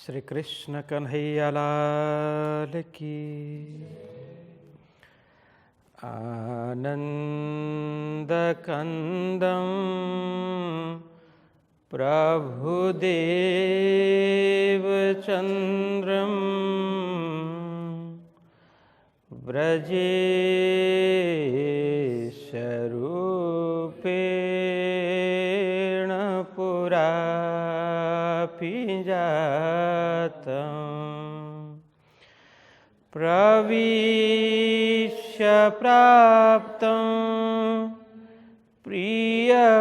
श्री कृष्ण कन्हैया लाल की। आनंद कंदम प्रभुदेव चंद्रम ब्रजेश रूपेण पुरापि जातं प्रविश्य प्राप्तं प्रियप्राणनाथं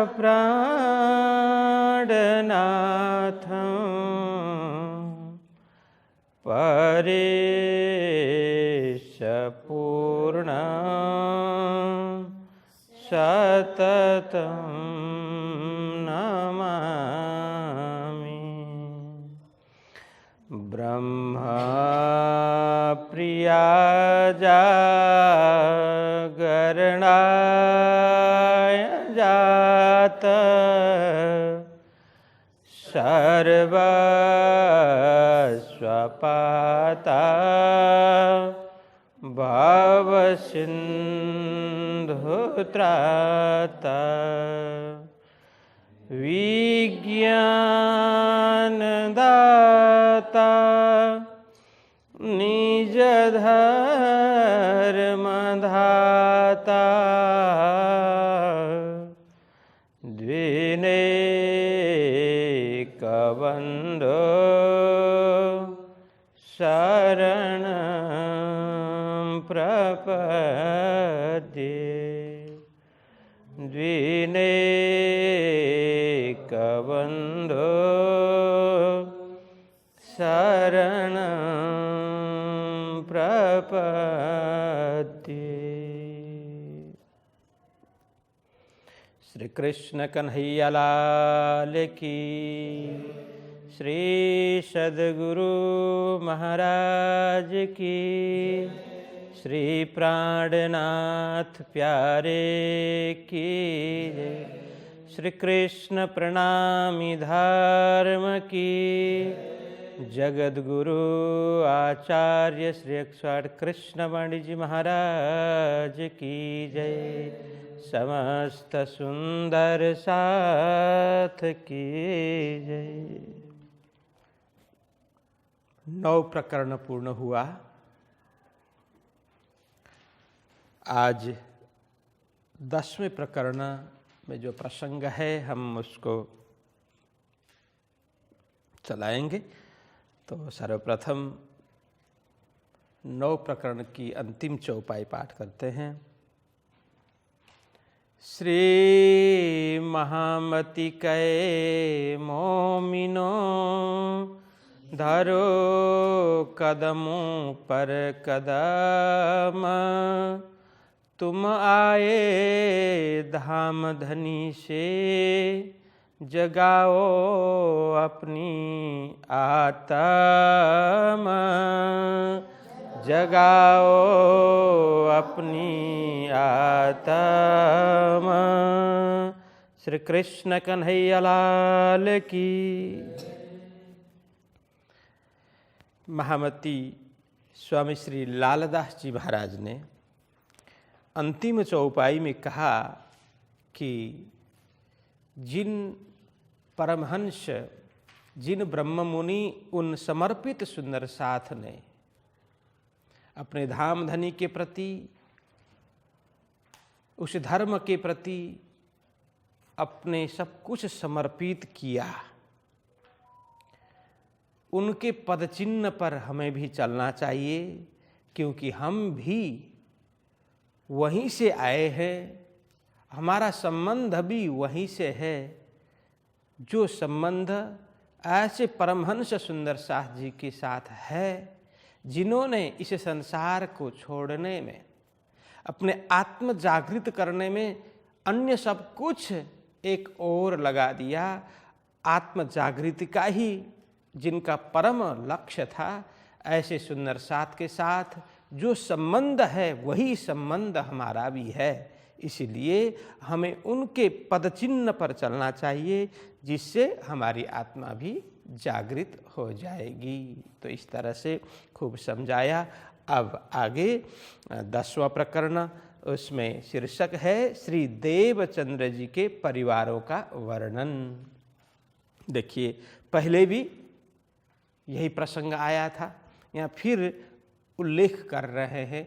परेश पूर्णं सततं नमामि। ब्रह्मा प्रियाजागरणाय जात सर्वस्वपाता भवसिन्धुत्राता विज्ञानदाता निजधर्मधाता द्विनेकबन्धो शरणं प्रपद्ये। द्विनेकबन्धो शरणं प्रपद्ये। श्री कृष्ण कन्हैया लाल की। श्री सद्गुरु महाराज की। श्री प्राणनाथ प्यारे की जय। श्री कृष्ण प्रणामी धर्म की। जगद्गुरु आचार्य श्री 108 कृष्णवाणी जी महाराज की जय। समस्त सुंदर साथ की जय। 9 प्रकरण पूर्ण हुआ। आज 10वें प्रकरण में जो प्रसंग है हम उसको चलाएंगे। तो सर्वप्रथम 9 प्रकरण की अंतिम चौपाई पाठ करते हैं। श्री महामति कै मोमिनो धरो कदमों पर कदम तुम आए धाम धनी से जगाओ अपनी आत्मा जगाओ अपनी आत्मा। श्री कृष्ण कन्हैया लाल की। महामती स्वामी श्री लालदास जी महाराज ने अंतिम चौपाई में कहा कि जिन परमहंस जिन ब्रह्ममुनि उन समर्पित सुंदर साथ ने अपने धाम धनी के प्रति उस धर्म के प्रति अपने सब कुछ समर्पित किया, उनके पदचिन्ह पर हमें भी चलना चाहिए, क्योंकि हम भी वहीं से आए हैं, हमारा संबंध भी वहीं से है, जो संबंध ऐसे परमहंस सुंदर साथ जी के साथ है जिन्होंने इस संसार को छोड़ने में, अपने आत्म जागृत करने में अन्य सब कुछ एक ओर लगा दिया। आत्म जागृति का ही जिनका परम लक्ष्य था, ऐसे सुंदर साथ के साथ जो संबंध है वही संबंध हमारा भी है। इसलिए हमें उनके पदचिन्ह पर चलना चाहिए, जिससे हमारी आत्मा भी जागृत हो जाएगी। तो इस तरह से खूब समझाया। अब आगे 10वां प्रकरण, उसमें शीर्षक है श्री देवचंद्र जी के परिवारों का वर्णन। देखिए, पहले भी यही प्रसंग आया था, यहाँ फिर उल्लेख कर रहे हैं।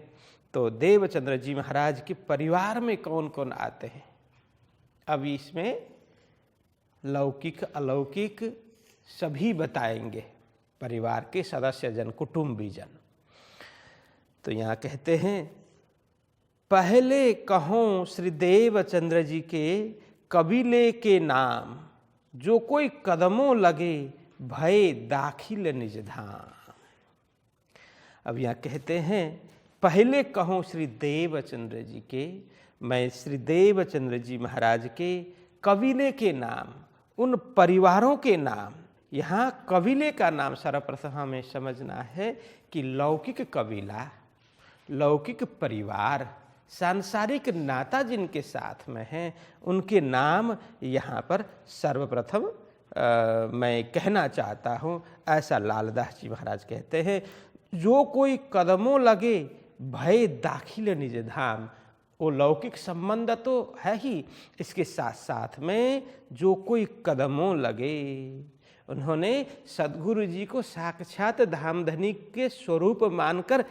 तो देवचंद्र जी महाराज के परिवार में कौन कौन आते हैं, अब इसमें लौकिक अलौकिक सभी बताएंगे, परिवार के सदस्य जन, कुटुंबी जन। तो यहाँ कहते हैं, पहले कहूँ श्री देवचंद्र जी के कबीले के नाम, जो कोई कदमों लगे भय दाखिल निज धाम। अब यहाँ कहते हैं, पहले कहूँ श्री देवचंद्र जी के, मैं श्री देवचंद्र जी महाराज के कबीले के नाम, उन परिवारों के नाम। यहाँ कबीले का नाम सर्वप्रथम हमें समझना है कि लौकिक कबीला, लौकिक परिवार, सांसारिक नाता जिनके साथ में हैं, उनके नाम यहाँ पर सर्वप्रथम मैं कहना चाहता हूँ। ऐसा लालदास जी महाराज कहते हैं, जो कोई कदमों लगे भय दाखिल निज धाम। वो लौकिक संबंध तो है ही, इसके साथ साथ में जो कोई कदमों लगे, उन्होंने सद्गुरु जी को साक्षात धामधनी के स्वरूप मानकर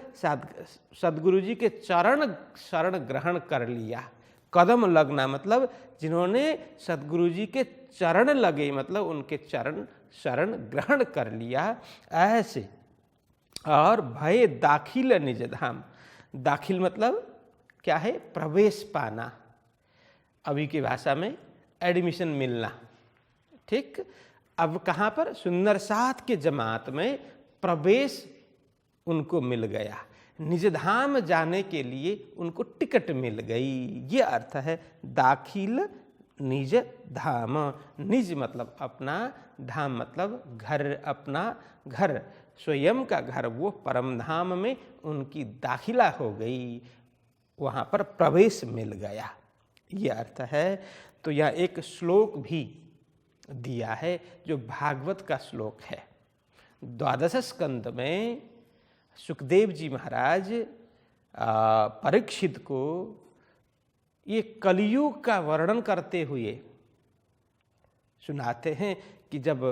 सद्गुरु जी के चरण शरण ग्रहण कर लिया। कदम लगना मतलब जिन्होंने सद्गुरु जी के चरण लगे, मतलब उनके चरण शरण ग्रहण कर लिया, ऐसे। और भय दाखिल निज धाम, दाखिल मतलब क्या है, प्रवेश पाना, अभी की भाषा में एडमिशन मिलना, ठीक। अब कहाँ पर, सुंदर साथ के जमात में प्रवेश उनको मिल गया, निज धाम जाने के लिए उनको टिकट मिल गई। ये अर्थ है दाखिल निज धाम। निज मतलब अपना, धाम मतलब घर, अपना घर, स्वयं का घर, वो परम धाम में उनकी दाखिला हो गई, वहाँ पर प्रवेश मिल गया, ये अर्थ है। तो यह एक श्लोक भी दिया है जो भागवत का श्लोक है। 12 स्कंद में सुखदेव जी महाराज परीक्षित को ये कलियुग का वर्णन करते हुए सुनाते हैं कि जब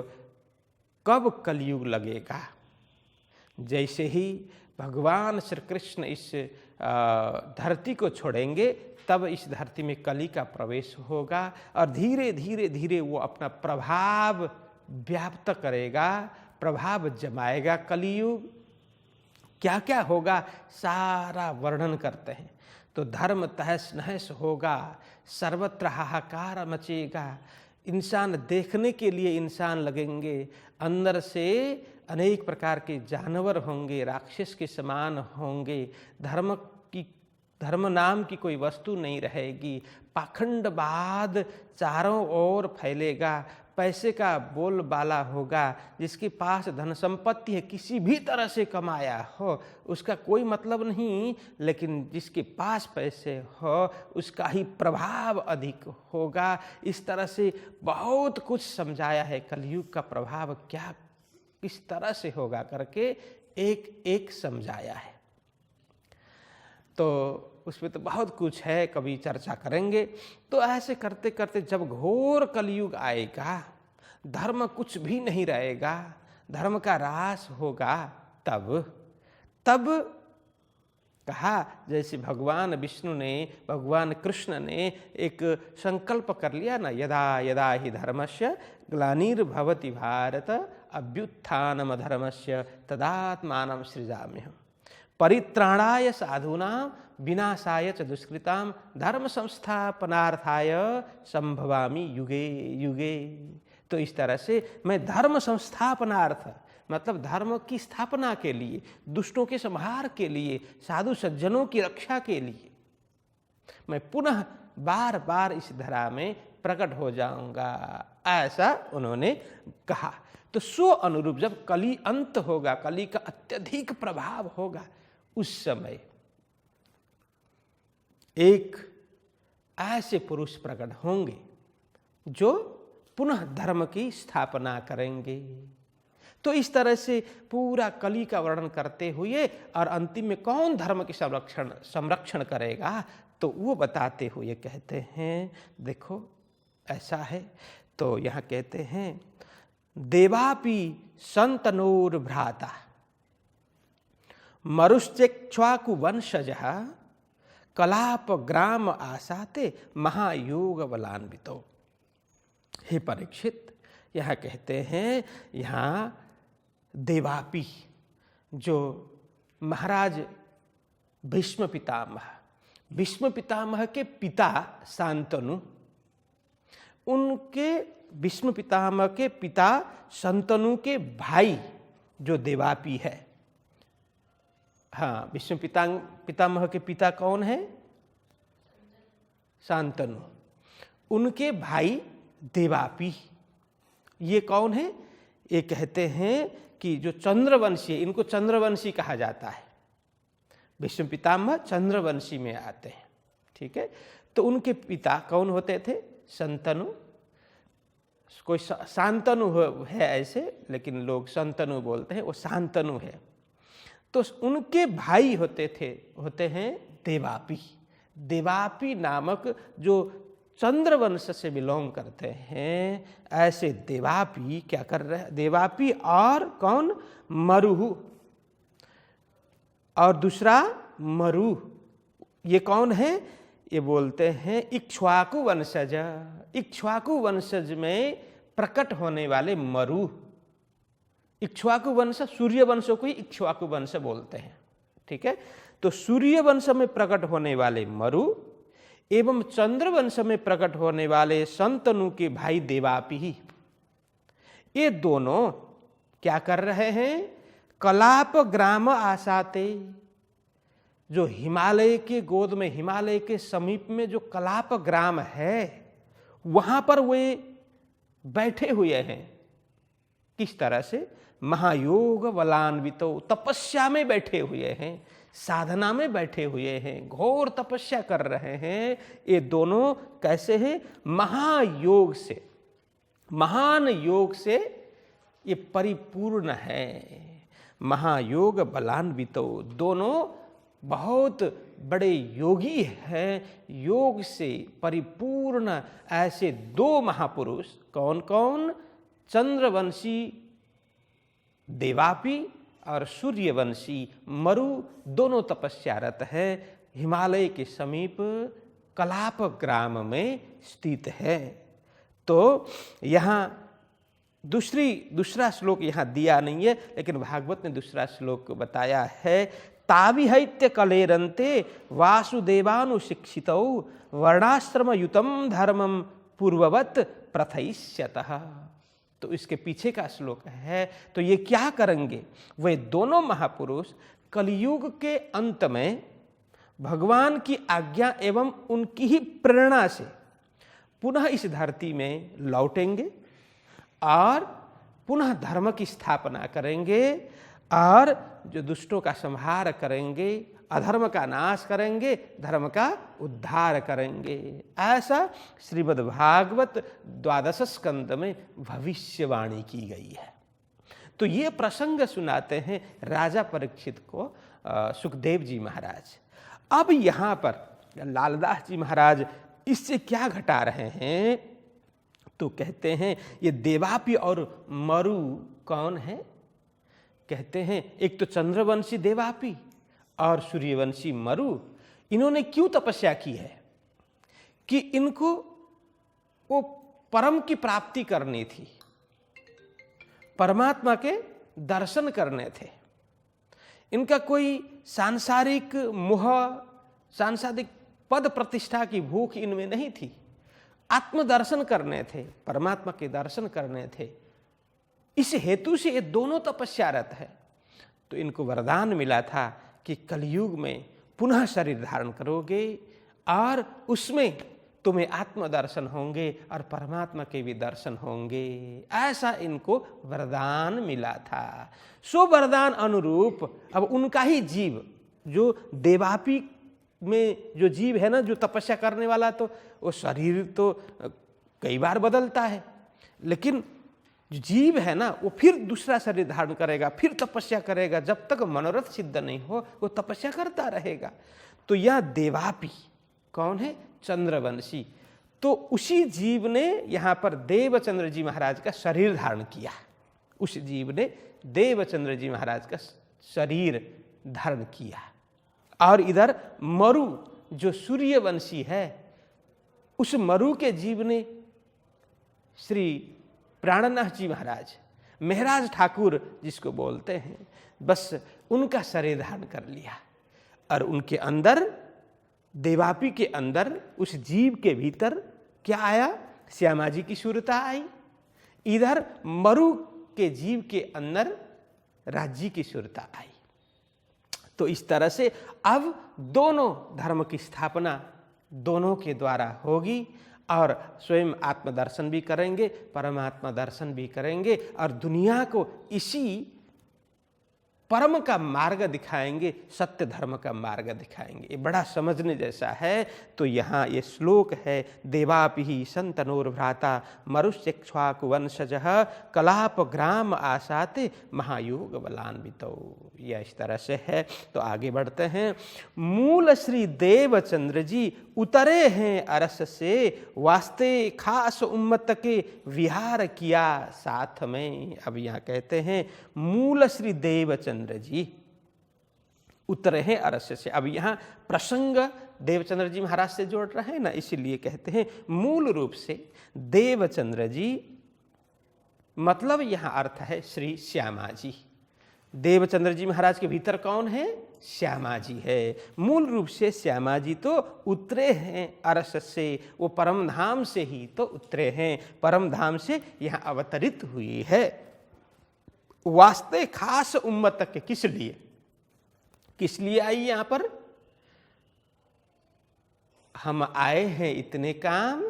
कब कलियुग लगेगा। जैसे ही भगवान श्री कृष्ण इस धरती को छोड़ेंगे, तब इस धरती में कली का प्रवेश होगा और धीरे धीरे धीरे वो अपना प्रभाव व्याप्त करेगा, प्रभाव जमाएगा कलियुग। क्या क्या होगा सारा वर्णन करते हैं। तो धर्म तहस नहस होगा, सर्वत्र हाहाकार मचेगा, इंसान देखने के लिए इंसान लगेंगे, अंदर से अनेक प्रकार के जानवर होंगे, राक्षस के समान होंगे, धर्म नाम की कोई वस्तु नहीं रहेगी, पाखंडवाद चारों ओर फैलेगा, पैसे का बोलबाला होगा, जिसके पास धन संपत्ति है, किसी भी तरह से कमाया हो उसका कोई मतलब नहीं, लेकिन जिसके पास पैसे हो उसका ही प्रभाव अधिक होगा। इस तरह से बहुत कुछ समझाया है, कलयुग का प्रभाव क्या किस तरह से होगा करके एक एक समझाया है। तो उसमें तो बहुत कुछ है, कभी चर्चा करेंगे। तो ऐसे करते करते जब घोर कलयुग आएगा, धर्म कुछ भी नहीं रहेगा, धर्म का ह्रास होगा, तब कहा, जैसे भगवान विष्णु ने, भगवान कृष्ण ने एक संकल्प कर लिया ना, यदा यदा ही धर्मस्य ग्लानिर्भवति भारत अभ्युत्थानम धर्मस्य तदात्मानं सृजाम्यहम् परित्राणाय साधूनां विनाशाय च दुष्कृतां धर्म संस्थापनार्थाय संभवामि युगे युगे। तो इस तरह से मैं धर्म संस्थापनार्थ मतलब धर्म की स्थापना के लिए, दुष्टों के संहार के लिए, साधु सज्जनों की रक्षा के लिए मैं पुनः बार बार इस धरा में प्रकट हो जाऊंगा, ऐसा उन्होंने कहा। तो सो अनुरूप जब कली अंत होगा, कली का अत्यधिक प्रभाव होगा, उस समय एक ऐसे पुरुष प्रकट होंगे जो पुनः धर्म की स्थापना करेंगे। तो इस तरह से पूरा कली का वर्णन करते हुए और अंतिम में कौन धर्म की संरक्षण करेगा तो वो बताते हुए कहते हैं, देखो ऐसा है। तो यहाँ कहते हैं देवापि संतनोर भ्राता मरुश्चेक्ष्वाकु वंशजः कलाप ग्राम आसाते महायोग बलान्वितो। हे परीक्षित, यहाँ कहते हैं, यहाँ देवापि जो महाराज भीष्म पितामह के पिता शांतनु, उनके भीष्म पितामह के पिता शांतनु के भाई जो देवापि है। हाँ, भीष्म पितामह के पिता कौन है? शांतनु। उनके भाई देवापि ये कौन है? ये कहते हैं कि जो चंद्रवंशी, इनको चंद्रवंशी कहा जाता है। भीष्म पितामह चंद्रवंशी में आते हैं, ठीक है। तो उनके पिता कौन होते थे? शंतनु। कोई शांतनु है ऐसे, लेकिन लोग शंतनु बोलते हैं, वो शांतनु है। तो उनके भाई होते हैं देवापि। देवापि नामक जो चंद्रवंश से बिलोंग करते हैं, ऐसे देवापि क्या कर रहे हैं? देवापि और कौन? मरुहु, और दूसरा मरु। ये कौन है? ये बोलते हैं इक्ष्वाकु वंशज। इक्ष्वाकु वंशज में प्रकट होने वाले मरु। इक्ष्वाकु वंश, सूर्य वंश को ही इक्ष्वाकु वंश बोलते हैं, ठीक है। तो सूर्य वंश में प्रकट होने वाले मरु एवं चंद्रवंश में प्रकट होने वाले शंतनु के भाई देवापि, ये दोनों क्या कर रहे हैं? कलाप ग्राम आसाते, जो हिमालय के गोद में, हिमालय के समीप में जो कलाप ग्राम है, वहां पर वे बैठे हुए हैं। किस तरह से? महायोग बलान्वितो, तपस्या में बैठे हुए हैं, साधना में बैठे हुए हैं, घोर तपस्या कर रहे हैं। ये दोनों कैसे हैं? महायोग से, महान योग से ये परिपूर्ण है। महायोग बलान्वितो, दोनों बहुत बड़े योगी हैं, योग से परिपूर्ण ऐसे दो महापुरुष। कौन कौन? चंद्रवंशी देवापि और सूर्यवंशी मरु, दोनों तपस्यारत है, हिमालय के समीप कलाप ग्राम में स्थित है। तो यहाँ दूसरा श्लोक यहाँ दिया नहीं है, लेकिन भागवत ने दूसरा श्लोक बताया है। ताविहैत्य कलेरन्ते वासुदेवानुशिक्षितौ वर्णाश्रम युतम धर्मम पूर्ववत प्रथयिष्यतः। तो इसके पीछे का श्लोक है। तो ये क्या करेंगे? वे दोनों महापुरुष कलयुग के अंत में भगवान की आज्ञा एवं उनकी ही प्रेरणा से पुनः इस धरती में लौटेंगे और पुनः धर्म की स्थापना करेंगे और जो दुष्टों का संहार करेंगे, अधर्म का नाश करेंगे, धर्म का उद्धार करेंगे। ऐसा श्रीमद् भागवत 12 स्कंद में भविष्यवाणी की गई है। तो ये प्रसंग सुनाते हैं राजा परीक्षित को सुखदेव जी महाराज। अब यहाँ पर लालदास जी महाराज इससे क्या घटा रहे हैं? तो कहते हैं ये देवापि और मरु कौन है? कहते हैं एक तो चंद्रवंशी देवापि और सूर्यवंशी मरु। इन्होंने क्यों तपस्या की है? कि इनको वो परम की प्राप्ति करनी थी, परमात्मा के दर्शन करने थे। इनका कोई सांसारिक मोह, सांसारिक पद प्रतिष्ठा की भूख इनमें नहीं थी। आत्मदर्शन करने थे, परमात्मा के दर्शन करने थे। इस हेतु से ये दोनों तपस्यारत है। तो इनको वरदान मिला था कि कलयुग में पुनः शरीर धारण करोगे और उसमें तुम्हें आत्मदर्शन होंगे और परमात्मा के भी दर्शन होंगे। ऐसा इनको वरदान मिला था। सो वरदान अनुरूप अब उनका ही जीव, जो देवापि में जो जीव है ना, जो तपस्या करने वाला, तो वो शरीर तो कई बार बदलता है, लेकिन जो जीव है ना वो फिर दूसरा शरीर धारण करेगा, फिर तपस्या करेगा, जब तक मनोरथ सिद्ध नहीं हो वो तपस्या करता रहेगा। तो यह देवापी कौन है? चंद्रवंशी। तो उसी जीव ने यहाँ पर देवचंद्र जी महाराज का शरीर धारण किया, उस जीव ने देवचंद्र जी महाराज का शरीर धारण किया। और इधर मरु जो सूर्यवंशी है, उस मरु के जीव ने श्री प्राणनाथ जी महाराज, महराज ठाकुर जिसको बोलते हैं, बस उनका शरीर धारण कर लिया। और उनके अंदर, देवापी के अंदर, उस जीव के भीतर क्या आया? श्यामा जी की सूरता आई। इधर मरु के जीव के अंदर राज्य की सूरता आई। तो इस तरह से अब दोनों धर्म की स्थापना दोनों के द्वारा होगी, और स्वयं आत्मदर्शन भी करेंगे, परमात्मा दर्शन भी करेंगे, और दुनिया को इसी परम का मार्ग दिखाएंगे, सत्य धर्म का मार्ग दिखाएंगे। ये बड़ा समझने जैसा है। तो यहाँ ये श्लोक है, देवापि संतनोर्भ्राता मरुष्यक्ष्वाकु वंशजः कलाप ग्राम आसाते महायोग बलान्वितो। यह इस तरह से है। तो आगे बढ़ते हैं। मूल श्री देवचंद्र जी उतरे हैं अरस से, वास्ते खास उम्मत के विहार किया साथ में। अब यहाँ कहते हैं मूल श्री देवचंद्र जी उतरे हैं अरस से। अब यहाँ प्रसंग देवचंद्र जी महाराज से जोड़ रहे हैं ना, इसीलिए कहते हैं मूल रूप से देवचंद्र जी, मतलब यहाँ अर्थ है श्री श्यामा जी। देवचंद्र जी महाराज के भीतर कौन है? श्यामा जी है। मूल रूप से श्यामा जी तो उतरे हैं अरस से, वो परम धाम से ही तो उतरे हैं, परम धाम से यहाँ अवतरित हुई है। वास्ते खास उम्मत के, किस लिए आई? यहाँ पर हम आए हैं इतने काम,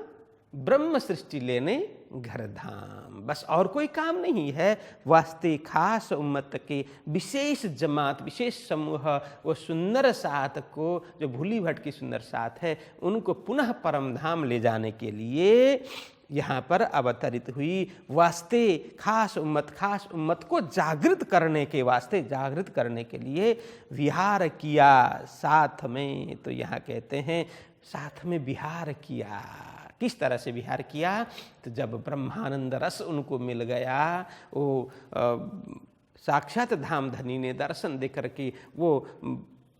ब्रह्म सृष्टि लेने घर धाम, बस और कोई काम नहीं है। वास्ते खास उम्मत के विशेष जमात, विशेष समूह, वो सुंदर साथ को, जो भूली भट की सुंदर साथ है, उनको पुनः परम धाम ले जाने के लिए यहाँ पर अवतरित हुई। वास्ते खास उम्मत को जागृत करने के वास्ते, जागृत करने के लिए विहार किया साथ में। तो यहाँ कहते हैं साथ में विहार किया। किस तरह से विहार किया? तो जब ब्रह्मानंद रस उनको मिल गया, वो साक्षात धामधनी ने दर्शन देकर के वो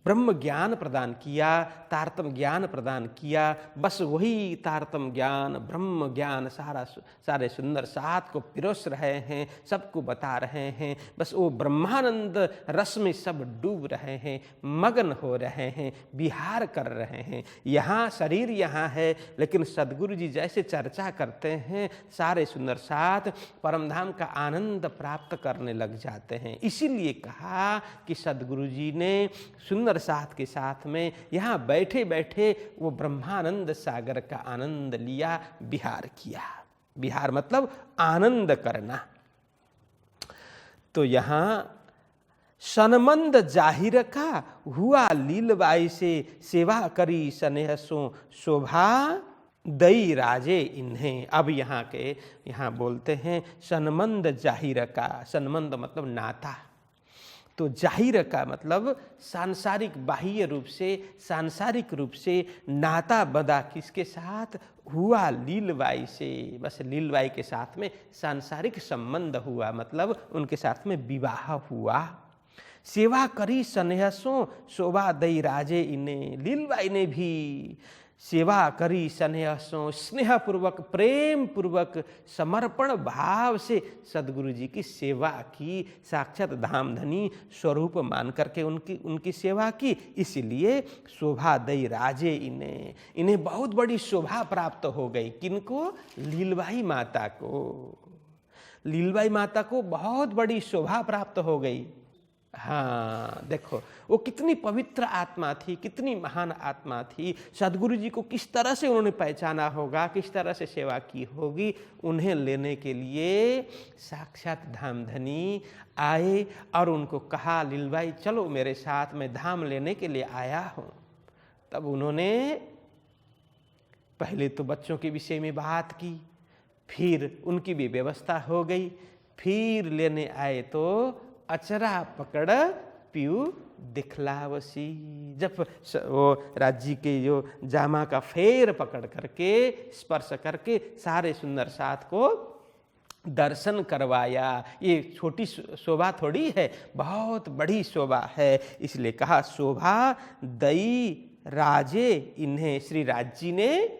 ब्रह्म ज्ञान प्रदान किया, तारतम ज्ञान प्रदान किया। बस वही तारतम ज्ञान, ब्रह्म ज्ञान सारे सुंदर साथ को पिरोस रहे हैं, सबको बता रहे हैं। बस वो ब्रह्मानंद रस में सब डूब रहे हैं, मगन हो रहे हैं, विहार कर रहे हैं। यहाँ शरीर यहाँ है, लेकिन सद्गुरु जी जैसे चर्चा करते हैं, सारे सुंदर साथ परमधाम का आनंद प्राप्त करने लग जाते हैं। इसीलिए कहा कि सद्गुरु जी ने सुंदर साथ के साथ में यहाँ बैठे बैठे वो ब्रह्मानंद सागर का आनंद लिया, विहार किया। विहार मतलब आनंद करना। तो यहाँ सनमंद जाहिर का हुआ लीलबाई से, सेवा करी स्नेह सो शोभा दई राजे इन्हें। अब यहाँ बोलते हैं सनमंद जाहिर का। सनमंद मतलब नाता, तो जाहिर का मतलब सांसारिक, बाह्य रूप से, सांसारिक रूप से नाता बंधा किसके साथ? हुआ लीलबाई से। बस लीलबाई के साथ में सांसारिक संबंध हुआ, मतलब उनके साथ में विवाह हुआ। सेवा करी स्नेहसों शोभा दई राजे इन्हें। लीलबाई ने भी सेवा करी स्नेहसों, स्नेहपूर्वक, प्रेम पूर्वक, समर्पण भाव से सद्गुरु जी की सेवा की। साक्षात धामधनी स्वरूप मान करके उनकी सेवा की। इसलिए शोभा दई राजे इन्हें बहुत बड़ी शोभा प्राप्त हो गई। किनको? लीलबाई माता को। लीलबाई माता को बहुत बड़ी शोभा प्राप्त हो गई। हाँ, देखो वो कितनी पवित्र आत्मा थी, कितनी महान आत्मा थी। सद्गुरु जी को किस तरह से उन्होंने पहचाना होगा, किस तरह से सेवा की होगी। उन्हें लेने के लिए साक्षात धामधनी आए और उनको कहा, लीलबाई चलो मेरे साथ, मैं धाम लेने के लिए आया हूँ। तब उन्होंने पहले तो बच्चों के विषय में बात की, फिर उनकी भी व्यवस्था हो गई। फिर लेने आए तो अचरा पकड़ पीऊ दिखलावसी। जब वो राज्य के जो जामा का फेर पकड़ करके स्पर्श करके सारे सुंदर साथ को दर्शन करवाया। ये छोटी शोभा थोड़ी है, बहुत बड़ी शोभा है। इसलिए कहा शोभा दई राजे इन्हें, श्री राज्य ने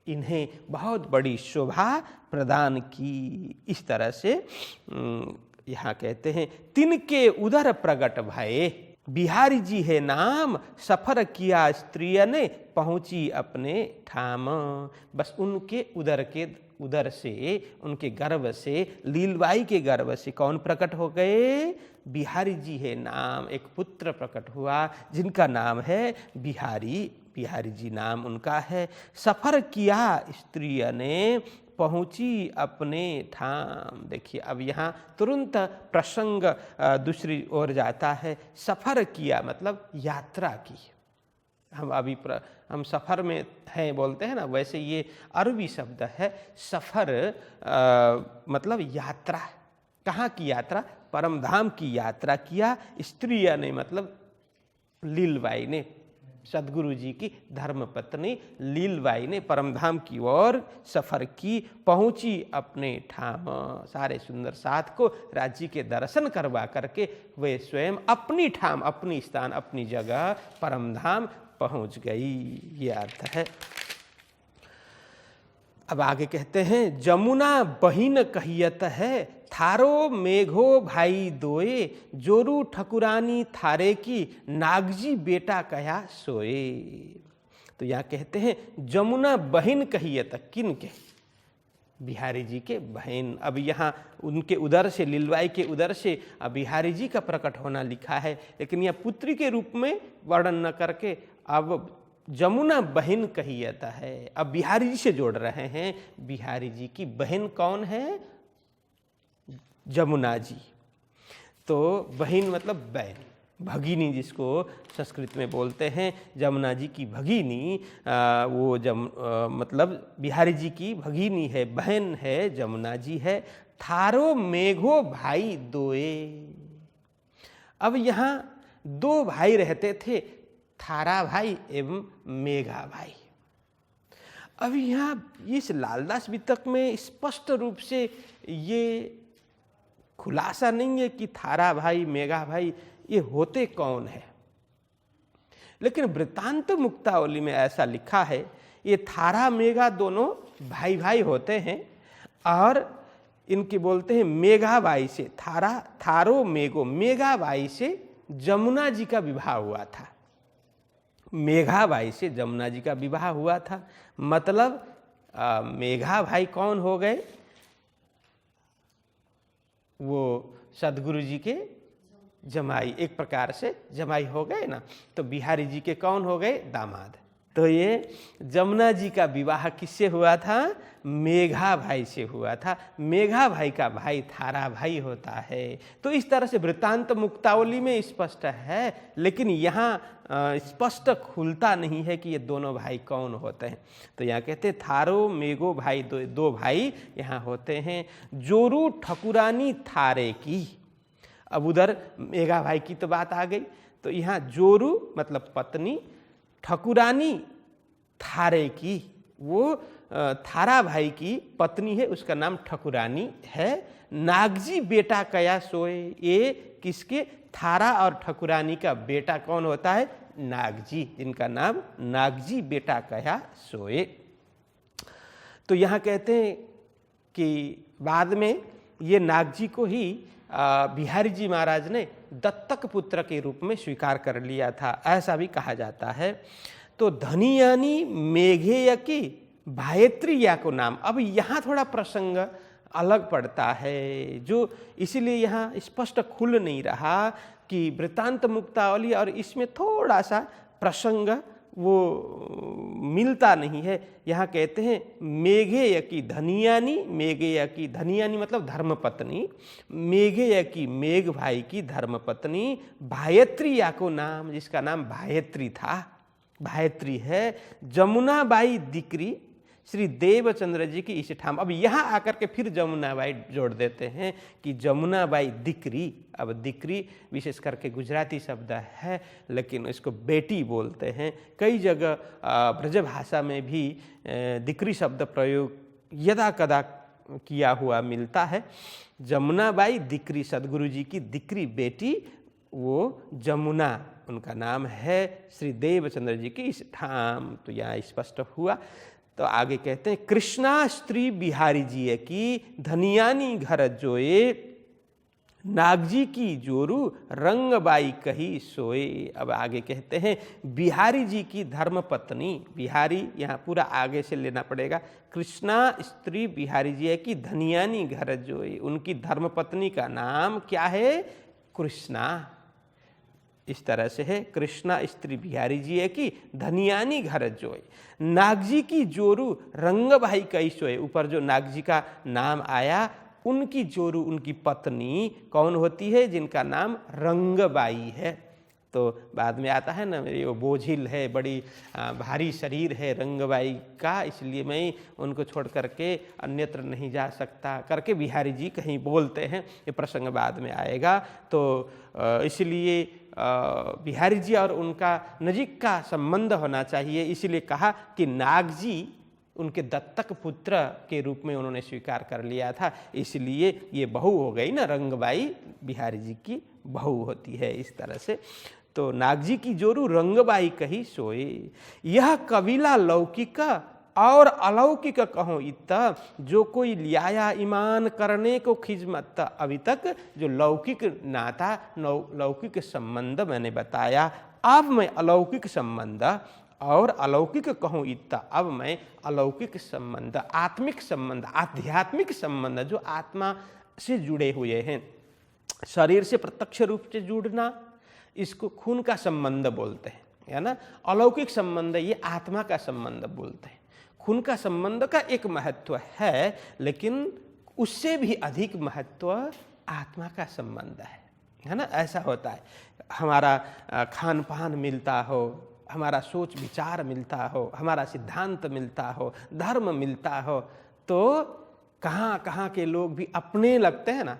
इन्हें बहुत बड़ी शोभा प्रदान की। इस तरह से यहाँ कहते हैं तिनके उदर प्रगट भये, बिहारी जी है नाम सफर किया स्त्रिय ने पहुंची अपने ठाम। बस उनके उदर से, उनके गर्भ से, लीलबाई के गर्भ से कौन प्रकट हो गए? बिहारी जी है नाम, एक पुत्र प्रकट हुआ जिनका नाम है बिहारी। बिहारी जी नाम उनका है। सफर किया स्त्रिय ने पहुंची अपने ठाम। देखिए अब यहाँ तुरंत प्रसंग दूसरी ओर जाता है। सफर किया मतलब यात्रा की। हम सफ़र में हैं बोलते हैं ना, वैसे ये अरबी शब्द है सफ़र, मतलब यात्रा। कहाँ की यात्रा? परमधाम की यात्रा किया। स्त्रिया ने मतलब लीलबाई ने, सदगुरु जी की धर्मपत्नी लीलबाई ने परमधाम की ओर सफ़र की, पहुंची अपने ठाम। सारे सुंदर साथ को राज्य के दर्शन करवा करके वे स्वयं अपनी ठाम, अपनी स्थान, अपनी जगह परमधाम पहुंच गई। ये अर्थ है। अब आगे कहते हैं जमुना बहिन कहियत है, थारो मेघो भाई दोए, जोरू ठकुरानी थारे की, नागजी बेटा कया सोए। तो यहाँ कहते हैं जमुना बहिन कहियत, किन के? बिहारी जी के बहन। अब यहाँ उनके उदर से, लीलबाई के उदर से बिहारी जी का प्रकट होना लिखा है, लेकिन यह पुत्री के रूप में वर्णन न करके अब जमुना बहन कहियत है। अब बिहारी जी से जोड़ रहे हैं। बिहारी जी की बहन कौन है? जमुना जी। तो बहन मतलब बहन, भगिनी जिसको संस्कृत में बोलते हैं। जमुना जी की भगिनी, वो मतलब बिहारी जी की भगिनी है, बहन है, जमुना जी है। थारो मेघो भाई दोए। अब यहाँ दो भाई रहते थे, थारा भाई एवं मेघा भाई। अब यहाँ इस लालदास वितक में स्पष्ट रूप से ये खुलासा नहीं है कि थारा भाई, मेघा भाई ये होते कौन है, लेकिन वृत्तांत मुक्तावली में ऐसा लिखा है ये थारा मेघा दोनों भाई भाई होते हैं। और इनकी बोलते हैं मेघा बाई से, थारो मेघो, मेघा बाई से जमुना जी का विवाह हुआ था। मेघा बाई से जमुना जी का विवाह हुआ था। मतलब मेघा भाई कौन हो गए? वो सदगुरु जी के जमाई, एक प्रकार से जमाई हो गए ना। तो बिहारी जी के कौन हो गए? दामाद। तो ये जमुना जी का विवाह किससे हुआ था? मेघा भाई से हुआ था। मेघा भाई का भाई थारा भाई होता है। तो इस तरह से वृत्तांत मुक्तावली में स्पष्ट है, लेकिन यहाँ स्पष्ट खुलता नहीं है कि ये दोनों भाई कौन होते हैं। तो यहाँ कहते हैं थारो मेघो भाई, दो भाई यहाँ होते हैं। जोरू ठकुरानी थारे की। अब उधर मेघा भाई की तो बात आ गई, तो यहाँ जोरू मतलब पत्नी, ठकुरानी थारे की, वो थारा भाई की पत्नी है, उसका नाम ठकुरानी है। नागजी बेटा कया सोए। ये किसके? थारा और ठकुरानी का बेटा कौन होता है? नागजी, जिनका नाम नागजी बेटा कया सोए। तो यहाँ कहते हैं कि बाद में ये नागजी को ही बिहारी जी महाराज ने दत्तक पुत्र के रूप में स्वीकार कर लिया था, ऐसा भी कहा जाता है। तो धनियानी मेघेय की भायत्रिया को नाम। अब यहाँ थोड़ा प्रसंग अलग पड़ता है, जो इसीलिए यहाँ स्पष्ट खुल नहीं रहा कि वृत्तांत मुक्तावली और इसमें थोड़ा सा प्रसंग वो मिलता नहीं है। यहाँ कहते हैं मेघेय की धनियानी, मेघेय की धनियानी मतलब धर्मपत्नी, मेघेय की मेघ भाई की धर्मपत्नी भायत्रिया को नाम, जिसका नाम भायत्री था, भायत्री है। जमुना बाई दिकरी, श्री देवचंद्र जी की इस ठाम। अब यहाँ आकर के फिर जमुनाबाई जोड़ देते हैं कि जमुनाबाई दिकरी। अब दिकरी विशेष करके गुजराती शब्द है, लेकिन इसको बेटी बोलते हैं। कई जगह ब्रजभाषा में भी दिकरी शब्द प्रयोग यदा कदा किया हुआ मिलता है। जमुनाबाई दिकरी, सदगुरु जी की दिकरी बेटी, वो जमुना उनका नाम है। श्री देवचंद्र जी की इस ठाम, तो यहाँ स्पष्ट हुआ। तो आगे कहते हैं, कृष्णा स्त्री बिहारी जी की धनियानी घर जोए, नागजी की जोरू रंगबाई कही सोए। अब आगे कहते हैं, बिहारी जी की धर्मपत्नी, बिहारी यहाँ पूरा आगे से लेना पड़ेगा। कृष्णा स्त्री बिहारी जी की धनियानी घर जोए, उनकी धर्मपत्नी का नाम क्या है? कृष्णा। इस तरह से है, कृष्णा स्त्री बिहारी जी की धनियानी घर जोए, नागजी की जोरू रंगबाई कही सोए। ऊपर जो नागजी का नाम आया, उनकी जोरू, उनकी पत्नी कौन होती है? जिनका नाम रंगबाई है। तो बाद में आता है ना, मेरी वो बोझिल है, बड़ी भारी शरीर है रंगबाई का, इसलिए मैं उनको छोड़ करके अन्यत्र नहीं जा सकता करके बिहारी जी कहीं बोलते हैं। ये प्रसंग बाद में आएगा। तो इसलिए बिहारी जी और उनका नजीक का संबंध होना चाहिए। इसीलिए कहा कि नागजी उनके दत्तक पुत्र के रूप में उन्होंने स्वीकार कर लिया था, इसलिए ये बहू हो गई ना, रंगबाई बिहारी जी की बहू होती है। इस तरह से तो नागजी की जोरू रंगबाई कही सोए, यह कबीला लौकिक और अलौकिक कहो इत, जो कोई लियाया ईमान करने को खिजमत। अभी तक जो लौकिक नाता, लौकिक संबंध मैंने बताया, अब मैं अलौकिक संबंध और अलौकिक कहूँ इतना, अब मैं अलौकिक संबंध, आत्मिक संबंध, आध्यात्मिक संबंध जो आत्मा से जुड़े हुए हैं, शरीर से प्रत्यक्ष रूप से जुड़ना, इसको खून का संबंध बोलते हैं, है ना। अलौकिक संबंध ये आत्मा का संबंध बोलते हैं। खून का संबंध का एक महत्व है, लेकिन उससे भी अधिक महत्व आत्मा का संबंध है ना। ऐसा होता है, हमारा खान पान मिलता हो, हमारा सोच विचार मिलता हो, हमारा सिद्धांत मिलता हो, धर्म मिलता हो, तो कहाँ कहाँ के लोग भी अपने लगते हैं ना,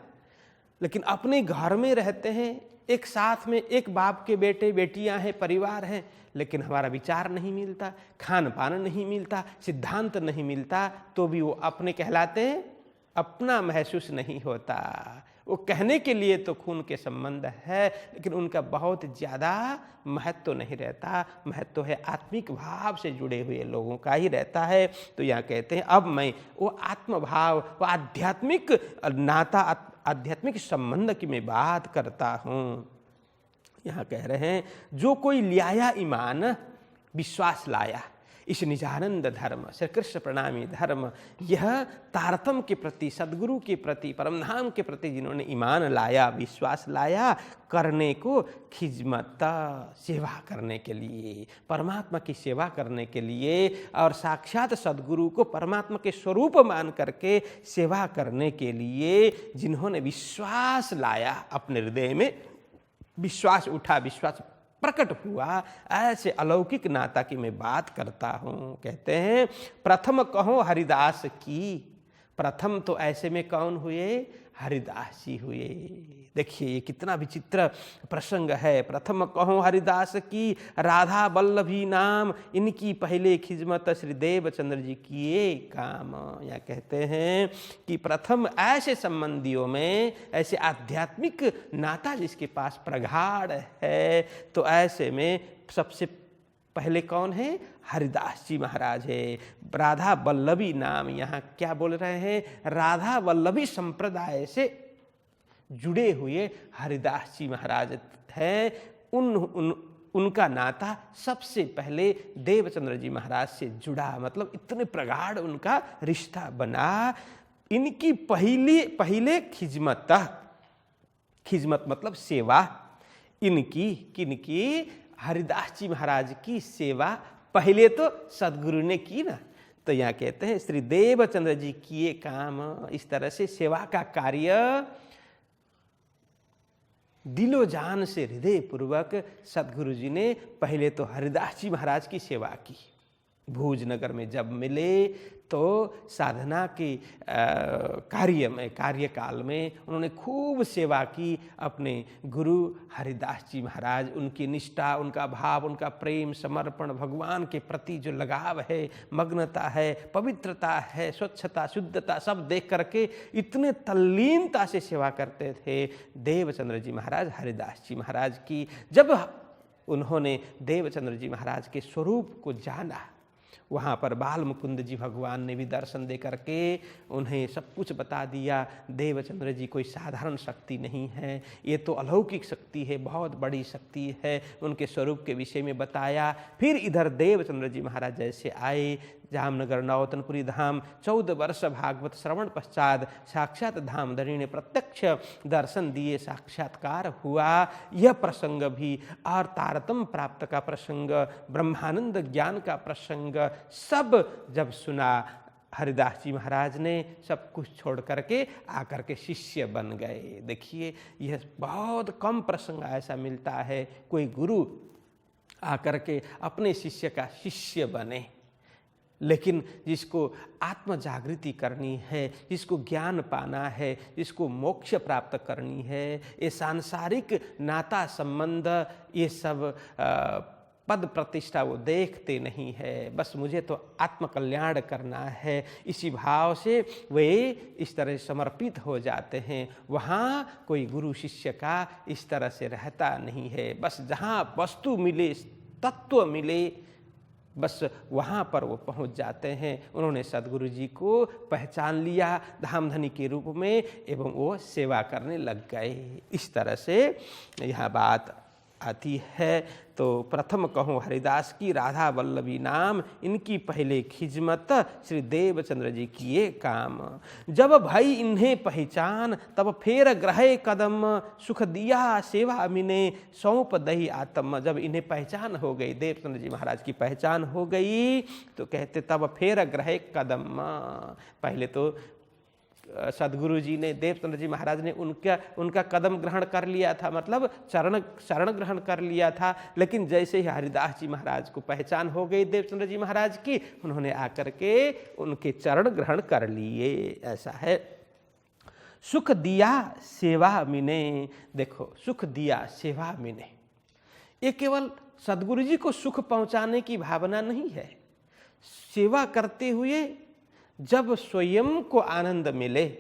लेकिन अपने घर में रहते हैं, एक साथ में एक बाप के बेटे बेटियां हैं, परिवार हैं, लेकिन हमारा विचार नहीं मिलता, खान पान नहीं मिलता, सिद्धांत नहीं मिलता, तो भी वो अपने कहलाते हैं, अपना महसूस नहीं होता। वो कहने के लिए तो खून के संबंध है, लेकिन उनका बहुत ज़्यादा महत्व नहीं रहता। महत्व है आत्मिक भाव से जुड़े हुए लोगों का ही रहता है। तो यहाँ कहते हैं, अब मैं वो आत्म भाव, वो आध्यात्मिक नाता, आध्यात्मिक संबंध की मैं बात करता हूँ। यहाँ कह रहे हैं, जो कोई लियाया ईमान, विश्वास लाया इस निजानंद धर्म, श्री कृष्ण प्रणामी धर्म, यह तारतम के प्रति, सदगुरु के प्रति, परमधाम के प्रति जिन्होंने ईमान लाया, विश्वास लाया, करने को खिजमत, सेवा करने के लिए, परमात्मा की सेवा करने के लिए, और साक्षात सदगुरु को परमात्मा के स्वरूप मान करके सेवा करने के लिए जिन्होंने विश्वास लाया, अपने हृदय में विश्वास उठा, विश्वास प्रकट हुआ, ऐसे अलौकिक नाता की मैं बात करता हूँ। कहते हैं, प्रथम कहो हरिदास की। प्रथम तो ऐसे में कौन हुए? हरिदास जी हुए। देखिए ये कितना विचित्र प्रसंग है। प्रथम कहो हरिदास की, राधा वल्लभी नाम, इनकी पहले खिजमत श्री देवचंद्र जी किए काम। या कहते हैं कि प्रथम ऐसे संबंधियों में, ऐसे आध्यात्मिक नाता जिसके पास प्रगाढ़ है, तो ऐसे में सबसे पहले कौन है? हरिदास जी महाराज है। राधा वल्लभी नाम, यहाँ क्या बोल रहे हैं? राधा वल्लभी संप्रदाय से जुड़े हुए हरिदास जी महाराज हैं। उनका नाता सबसे पहले देवचंद्र जी महाराज से जुड़ा, मतलब इतने प्रगाढ़ उनका रिश्ता बना। इनकी पहले खिजमत, खिजमत मतलब सेवा, इनकी, किनकी? हरिदास जी महाराज की सेवा पहले तो सदगुरु ने की ना। तो यहाँ कहते हैं, श्री देवचंद्र जी किए काम। इस तरह से सेवा का कार्य दिलो जान से, हृदय पूर्वक सदगुरु जी ने पहले तो हरिदास जी महाराज की सेवा की, भूजनगर में जब मिले तो साधना के कार्यकाल में उन्होंने खूब सेवा की। अपने गुरु हरिदास जी महाराज, उनकी निष्ठा, उनका भाव, उनका प्रेम, समर्पण, भगवान के प्रति जो लगाव है, मग्नता है, पवित्रता है, स्वच्छता, शुद्धता, सब देख करके इतने तल्लीनता से सेवा करते थे देवचंद्र जी महाराज हरिदास जी महाराज की। जब उन्होंने देवचंद्र जी महाराज के स्वरूप को जाना, वहाँ पर बाल मुकुंद जी भगवान ने भी दर्शन दे करके उन्हें सब कुछ बता दिया। देवचंद्र जी कोई साधारण शक्ति नहीं है, ये तो अलौकिक शक्ति है, बहुत बड़ी शक्ति है। उनके स्वरूप के विषय में बताया। फिर इधर देवचंद्र जी महाराज जैसे आए, जामनगर नौतनपुरी धाम 14 वर्ष भागवत श्रवण पश्चात साक्षात धामधनी ने प्रत्यक्ष दर्शन दिए, साक्षात्कार हुआ। यह प्रसंग भी और तारतम प्राप्त का प्रसंग, ब्रह्मानंद ज्ञान का प्रसंग सब जब सुना, हरिदास जी महाराज ने सब कुछ छोड़ करके आकर के शिष्य बन गए। देखिए, यह बहुत कम प्रसंग ऐसा मिलता है, कोई गुरु आकर के अपने शिष्य का शिष्य बने। लेकिन जिसको आत्म जागृति करनी है, जिसको ज्ञान पाना है, जिसको मोक्ष प्राप्त करनी है, ये सांसारिक नाता संबंध, ये सब पद प्रतिष्ठा वो देखते नहीं है। बस मुझे तो आत्म कल्याण करना है, इसी भाव से वे इस तरह समर्पित हो जाते हैं। वहाँ कोई गुरु शिष्य का इस तरह से रहता नहीं है। बस जहाँ वस्तु मिले, तत्व मिले, बस वहाँ पर वो पहुँच जाते हैं। उन्होंने सद्गुरु जी को पहचान लिया धामधनी के रूप में एवं वो सेवा करने लग गए। इस तरह से यह बात आती है। तो प्रथम कहूँ हरिदास की राधा वल्लभी नाम, इनकी पहले खिजमत श्री देवचंद्र जी किए काम। जब भई इन्हें पहचान, तब फेर ग्रहे कदम, सुख दिया सेवा मिने, सौंप दही आत्म। जब इन्हें पहचान हो गई, देवचंद्र जी महाराज की पहचान हो गई, तो कहते तब फेर ग्रहे कदम। पहले तो सद्गुरु जी ने, देवचंद्र जी महाराज ने उनका कदम ग्रहण कर लिया था, मतलब शरण ग्रहण कर लिया था। लेकिन जैसे ही हरिदास जी महाराज को पहचान हो गई देवचंद्र जी महाराज की, उन्होंने आकर के उनके चरण ग्रहण कर लिए। ऐसा है। सुख दिया सेवा मिने। देखो, सुख दिया सेवा मिने, ये केवल सद्गुरु जी को सुख पहुंचाने की भावना नहीं है। सेवा करते हुए जब स्वयं को आनंद मिले,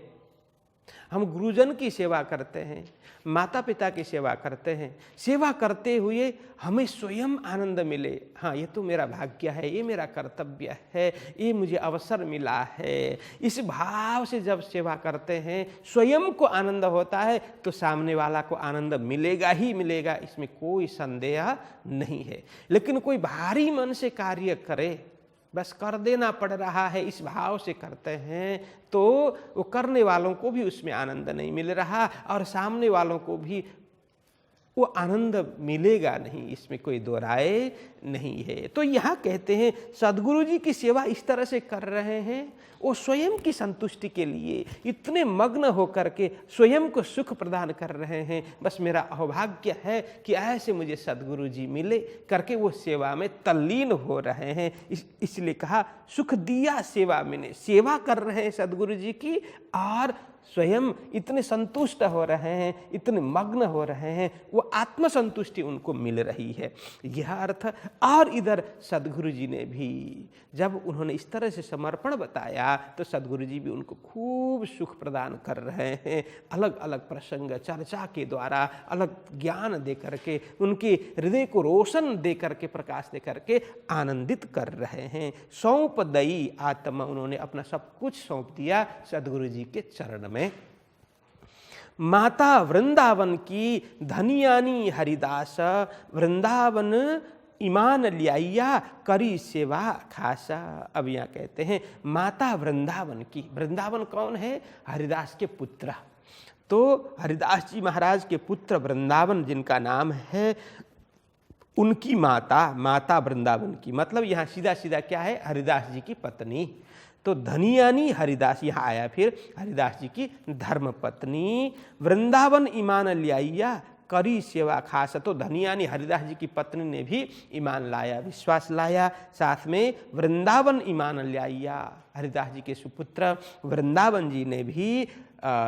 हम गुरुजन की सेवा करते हैं, माता पिता की सेवा करते हैं, सेवा करते हुए हमें स्वयं आनंद मिले, हाँ ये तो मेरा भाग्य है, ये मेरा कर्तव्य है, ये मुझे अवसर मिला है, इस भाव से जब सेवा करते हैं, स्वयं को आनंद होता है, तो सामने वाला को आनंद मिलेगा ही मिलेगा, इसमें कोई संदेह नहीं है। लेकिन कोई भारी मन से कार्य करे, बस कर देना पड़ रहा है, इस भाव से करते हैं, तो वो करने वालों को भी उसमें आनंद नहीं मिल रहा और सामने वालों को भी वो आनंद मिलेगा नहीं, इसमें कोई दो राय नहीं है। तो यहाँ कहते हैं सद्गुरु जी की सेवा इस तरह से कर रहे हैं, वो स्वयं की संतुष्टि के लिए इतने मग्न होकर के स्वयं को सुख प्रदान कर रहे हैं। बस मेरा अहोभाग्य है कि ऐसे मुझे सद्गुरु जी मिले करके वो सेवा में तल्लीन हो रहे हैं। इसलिए कहा सुख दिया सेवा मिले, सेवा कर रहे हैं सद्गुरु जी की और स्वयं इतने संतुष्ट हो रहे हैं, इतने मग्न हो रहे हैं, वो आत्मसंतुष्टि उनको मिल रही है, यह अर्थ। और इधर सद्गुरु जी ने भी जब उन्होंने इस तरह से समर्पण बताया, तो सद्गुरु जी भी उनको खूब सुख प्रदान कर रहे हैं। अलग अलग प्रसंग चर्चा के द्वारा अलग ज्ञान दे करके, उनके हृदय को रोशन दे करके, प्रकाश दे करके आनंदित कर रहे हैं। सौंप दई आत्मा, उन्होंने अपना सब कुछ सौंप दिया सद्गुरु जी के चरण में। माता वृंदावन की धनियानी हरिदास, वृंदावन ईमान लिया करी सेवा खासा। अब यहाँ कहते हैं माता वृंदावन की, वृंदावन कौन है? हरिदास के पुत्र। तो हरिदास जी महाराज के पुत्र वृंदावन जिनका नाम है, उनकी माता, माता वृंदावन की, मतलब यहाँ सीधा सीधा क्या है? हरिदास जी की पत्नी। तो धनियानी हरिदास, यहाँ आया फिर हरिदास जी की धर्म पत्नी। वृंदावन ईमान लिया करी सेवा खास। तो धनी यानी हरिदास जी की पत्नी ने भी ईमान लाया, विश्वास लाया, साथ में वृंदावन ईमान लाया। हरिदास जी के सुपुत्र वृंदावन जी ने भी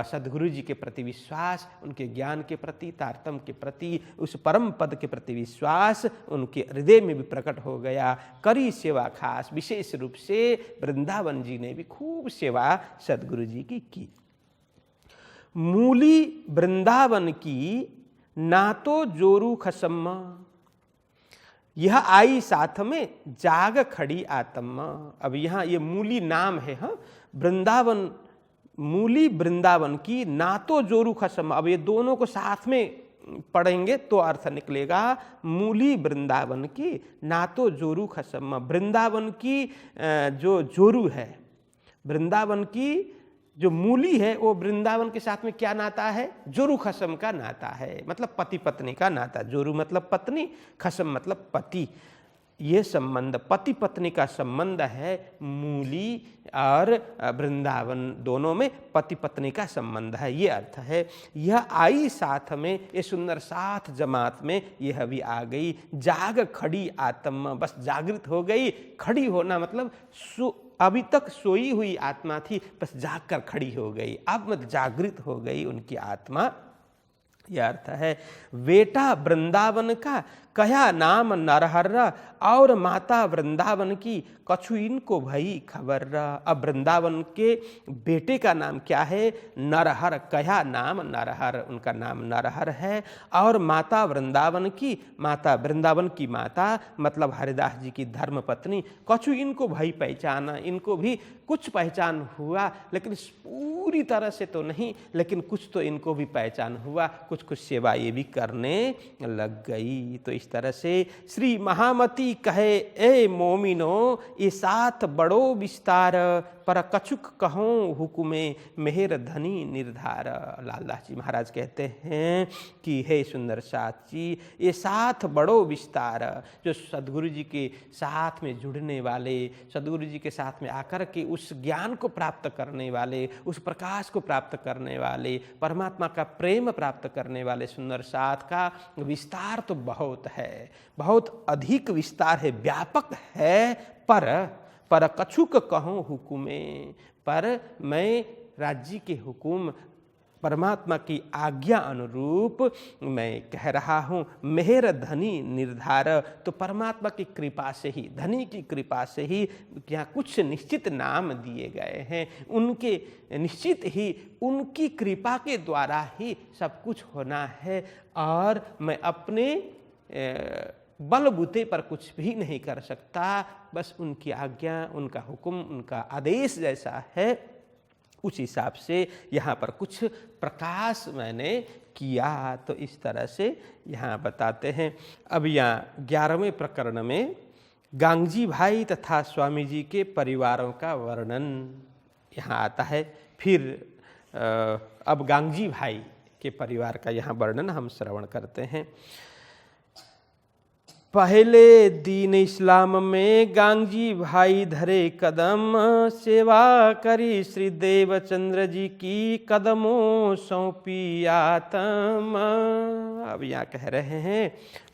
सद्गुरु जी के प्रति विश्वास, उनके ज्ञान के प्रति, तारतम्य के प्रति, उस परम पद के प्रति विश्वास उनके हृदय में भी प्रकट हो गया। करी सेवा खास, विशेष रूप से वृंदावन जी ने भी खूब सेवा सद्गुरु जी की। मूली वृंदावन की ना तो जोरू खसम्मा, यह आई साथ में जाग खड़ी आत्मा। अब यहाँ ये मूली नाम है, हाँ, वृंदावन, मूली वृंदावन की ना तो जोरू खसम। अब ये दोनों को साथ में पढ़ेंगे तो अर्थ निकलेगा, मूली वृंदावन की ना तो जोरू खसम। वृंदावन की जो जोरू है, वृंदावन की जो मूली है, वो वृंदावन के साथ में क्या नाता है? जोरू खसम का नाता है, मतलब पति पत्नी का नाता। जोरू मतलब पत्नी, खसम मतलब पति। ये संबंध पति पत्नी का संबंध है। मूली और वृंदावन दोनों में पति पत्नी का संबंध है, ये अर्थ है। यह आई साथ में, ये सुंदर साथ जमात में यह भी आ गई। जाग खड़ी आत्मा, बस जागृत हो गई। खड़ी होना मतलब अभी तक सोई हुई आत्मा थी, बस जाग कर खड़ी हो गई, अब मत जागृत हो गई उनकी आत्मा, यह अर्थ है। बेटा वृंदावन का कया नाम नरहर्रा, और माता वृंदावन की कछु इनको भई खबर। अब वृंदावन के बेटे का नाम क्या है? नरहर। कया नाम नरहर, उनका नाम नरहर है। और माता वृंदावन की, माता वृंदावन की माता मतलब हरिदास जी की धर्म पत्नी, कछु इनको भई पहचाना, इनको भी कुछ पहचान हुआ, लेकिन पूरी तरह से तो नहीं, लेकिन कुछ तो इनको भी पहचान हुआ, कुछ कुछ सेवा ये भी करने लग गई। तो इस तरह से श्री महामती कहे, ए मोमिनो ये साथ बड़ो विस्तार, पर कछुक कहों हुकुमे मेहर धनी निर्धार। लालदास जी महाराज कहते हैं कि हे सुंदर साथ जी, ये साथ बड़ो विस्तार, जो सद्गुरु जी के साथ में जुड़ने वाले, सद्गुरु जी के साथ में आकर के उस ज्ञान को प्राप्त करने वाले, उस प्रकाश को प्राप्त करने वाले, परमात्मा का प्रेम प्राप्त करने वाले सुंदर साथ का विस्तार तो बहुत है, बहुत अधिक विस्तार है, व्यापक है। पर कछुक कहूँ हुकुमे, पर मैं राज्य के हुकुम, परमात्मा की आज्ञा अनुरूप मैं कह रहा हूँ। मेहर धनी निर्धार, तो परमात्मा की कृपा से ही, धनी की कृपा से ही यहाँ कुछ निश्चित नाम दिए गए हैं, उनके निश्चित ही उनकी कृपा के द्वारा ही सब कुछ होना है। और मैं अपने बलबूते पर कुछ भी नहीं कर सकता, बस उनकी आज्ञा, उनका हुक्म, उनका आदेश जैसा है उस हिसाब से यहाँ पर कुछ प्रकाश मैंने किया। तो इस तरह से यहाँ बताते हैं। अब यहाँ 11वें प्रकरण में गांगजी भाई तथा स्वामी जी के परिवारों का वर्णन यहाँ आता है। फिर अब गांगजी भाई के परिवार का यहाँ वर्णन हम श्रवण करते हैं। पहले दीन इस्लाम में गांगजी भाई धरे कदम, सेवा करी श्री देवचंद्र जी की कदमों सौंपी आत्म। अब यहाँ कह रहे हैं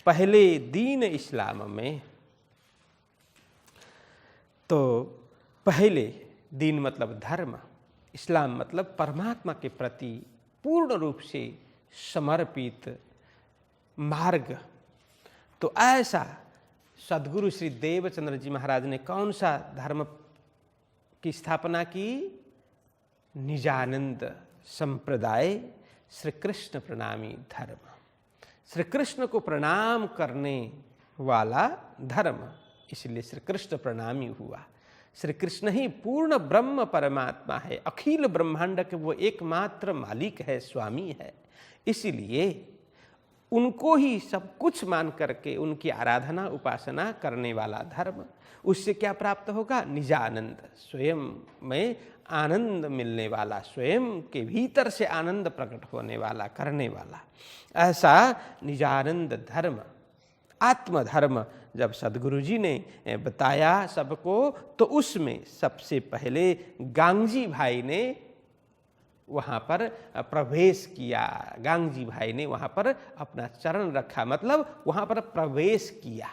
पहले दीन इस्लाम में, तो पहले दीन मतलब धर्म, इस्लाम मतलब परमात्मा के प्रति पूर्ण रूप से समर्पित मार्ग। तो ऐसा सद्गुरु श्री देवचंद्र जी महाराज ने कौन सा धर्म की स्थापना की? निजानंद संप्रदाय श्री कृष्ण प्रणामी धर्म, श्री कृष्ण को प्रणाम करने वाला धर्म, इसलिए श्री कृष्ण प्रणामी हुआ। श्री कृष्ण ही पूर्ण ब्रह्म परमात्मा है, अखिल ब्रह्मांड के वो एकमात्र मालिक है, स्वामी है। इसीलिए उनको ही सब कुछ मान करके उनकी आराधना उपासना करने वाला धर्म, उससे क्या प्राप्त होगा? निजानंद, स्वयं में आनंद मिलने वाला, स्वयं के भीतर से आनंद प्रकट होने वाला, करने वाला, ऐसा निजानंद धर्म, आत्मधर्म जब सद्गुरु जी ने बताया सबको, तो उसमें सबसे पहले गांगजी भाई ने वहाँ पर प्रवेश किया। गांगजी भाई ने वहाँ पर अपना चरण रखा, मतलब वहाँ पर प्रवेश किया।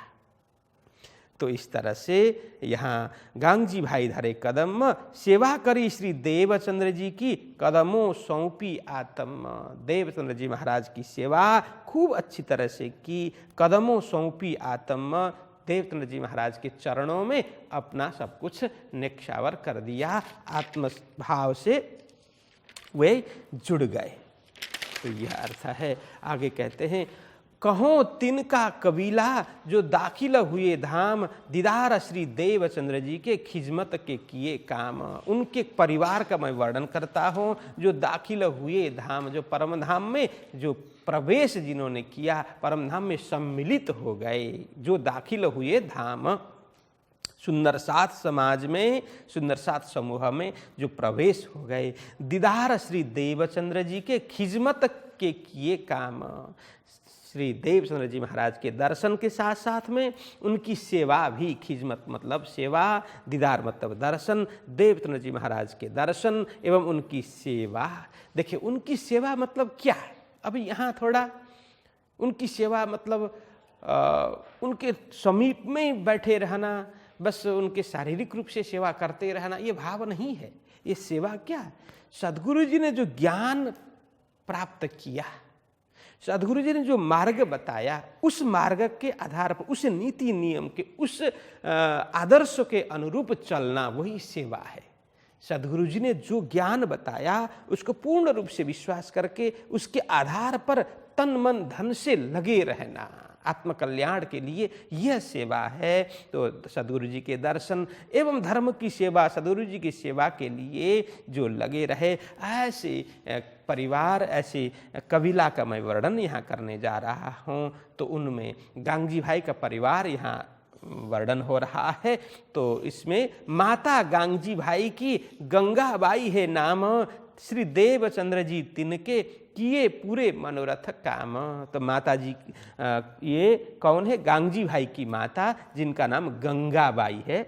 तो इस तरह से यहाँ गांगजी भाई धरे कदम, सेवा करी श्री देवचंद्र जी की, कदमों सौंपी आत्म। देवचंद्र जी महाराज की सेवा खूब अच्छी तरह से की, कदमों सौंपी आत्म। देवचंद्र जी महाराज के चरणों में अपना सब कुछ निक्षावर कर दिया, आत्मभाव से वे जुड़ गए। तो यह अर्थ है। आगे कहते हैं, कहो तिनका कबीला जो दाखिल हुए धाम, दीदार श्री देवचंद्र जी के खिजमत के किए काम। उनके परिवार का मैं वर्णन करता हूँ, जो दाखिल हुए धाम, जो परम धाम में जो प्रवेश जिन्होंने किया, परम धाम में सम्मिलित हो गए, जो दाखिल हुए धाम। सुंदर साथ समाज में, सुंदर साथ समूह में जो प्रवेश हो गए, दीदार श्री देवचंद्र जी के खिजमत के किए काम। श्री देवचंद्र जी महाराज के दर्शन के साथ साथ में उनकी सेवा भी, खिजमत मतलब सेवा, दीदार मतलब दर्शन, देवचंद्र जी महाराज के दर्शन एवं उनकी सेवा। देखिए उनकी सेवा मतलब क्या है, अभी यहाँ थोड़ा उनकी सेवा मतलब उनके समीप में बैठे रहना, बस उनके शारीरिक रूप से सेवा करते रहना, ये भाव नहीं है। ये सेवा क्या है? सद्गुरु जी ने जो ज्ञान प्राप्त किया, सद्गुरु जी ने जो मार्ग बताया, उस मार्ग के आधार पर, उस नीति नियम के, उस आदर्श के अनुरूप चलना, वही सेवा है। सद्गुरु जी ने जो ज्ञान बताया उसको पूर्ण रूप से विश्वास करके उसके आधार पर तन मन धन से लगे रहना, आत्मकल्याण के लिए यह सेवा है। तो सद्गुरु जी के दर्शन एवं धर्म की सेवा, सद्गुरु जी की सेवा के लिए जो लगे रहे, ऐसे परिवार, ऐसे कबीला का मैं वर्णन यहाँ करने जा रहा हूँ। तो उनमें गांगजी भाई का परिवार यहाँ वर्णन हो रहा है। तो इसमें माता गांगजी भाई की गंगाबाई है नाम, श्री देवचंद्र जी तिनके किए पूरे मनोरथ काम। तो माता जी ये कौन है? गांगजी भाई की माता, जिनका नाम गंगाबाई है।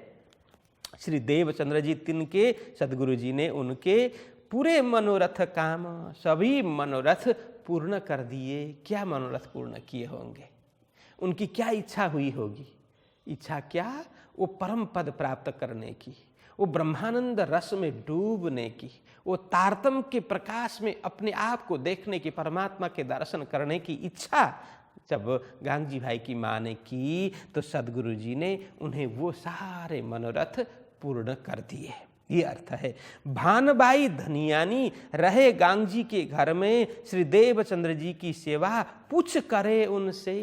श्री देवचंद्र जी तिनके सद्गुरु जी ने उनके पूरे मनोरथ काम, सभी मनोरथ पूर्ण कर दिए। क्या मनोरथ पूर्ण किए होंगे? उनकी क्या इच्छा हुई होगी? इच्छा क्या? वो परम पद प्राप्त करने की, वो ब्रह्मानंद रस में डूबने की, वो तारतम के प्रकाश में अपने आप को देखने की, परमात्मा के दर्शन करने की इच्छा जब गांगजी भाई की माँ ने की, तो सद्गुरु जी ने उन्हें वो सारे मनोरथ पूर्ण कर दिए। ये अर्थ है। भानबाई धनियानी रहे गांगजी के घर में, श्री देवचंद्र जी की सेवा पूछ करे उनसे।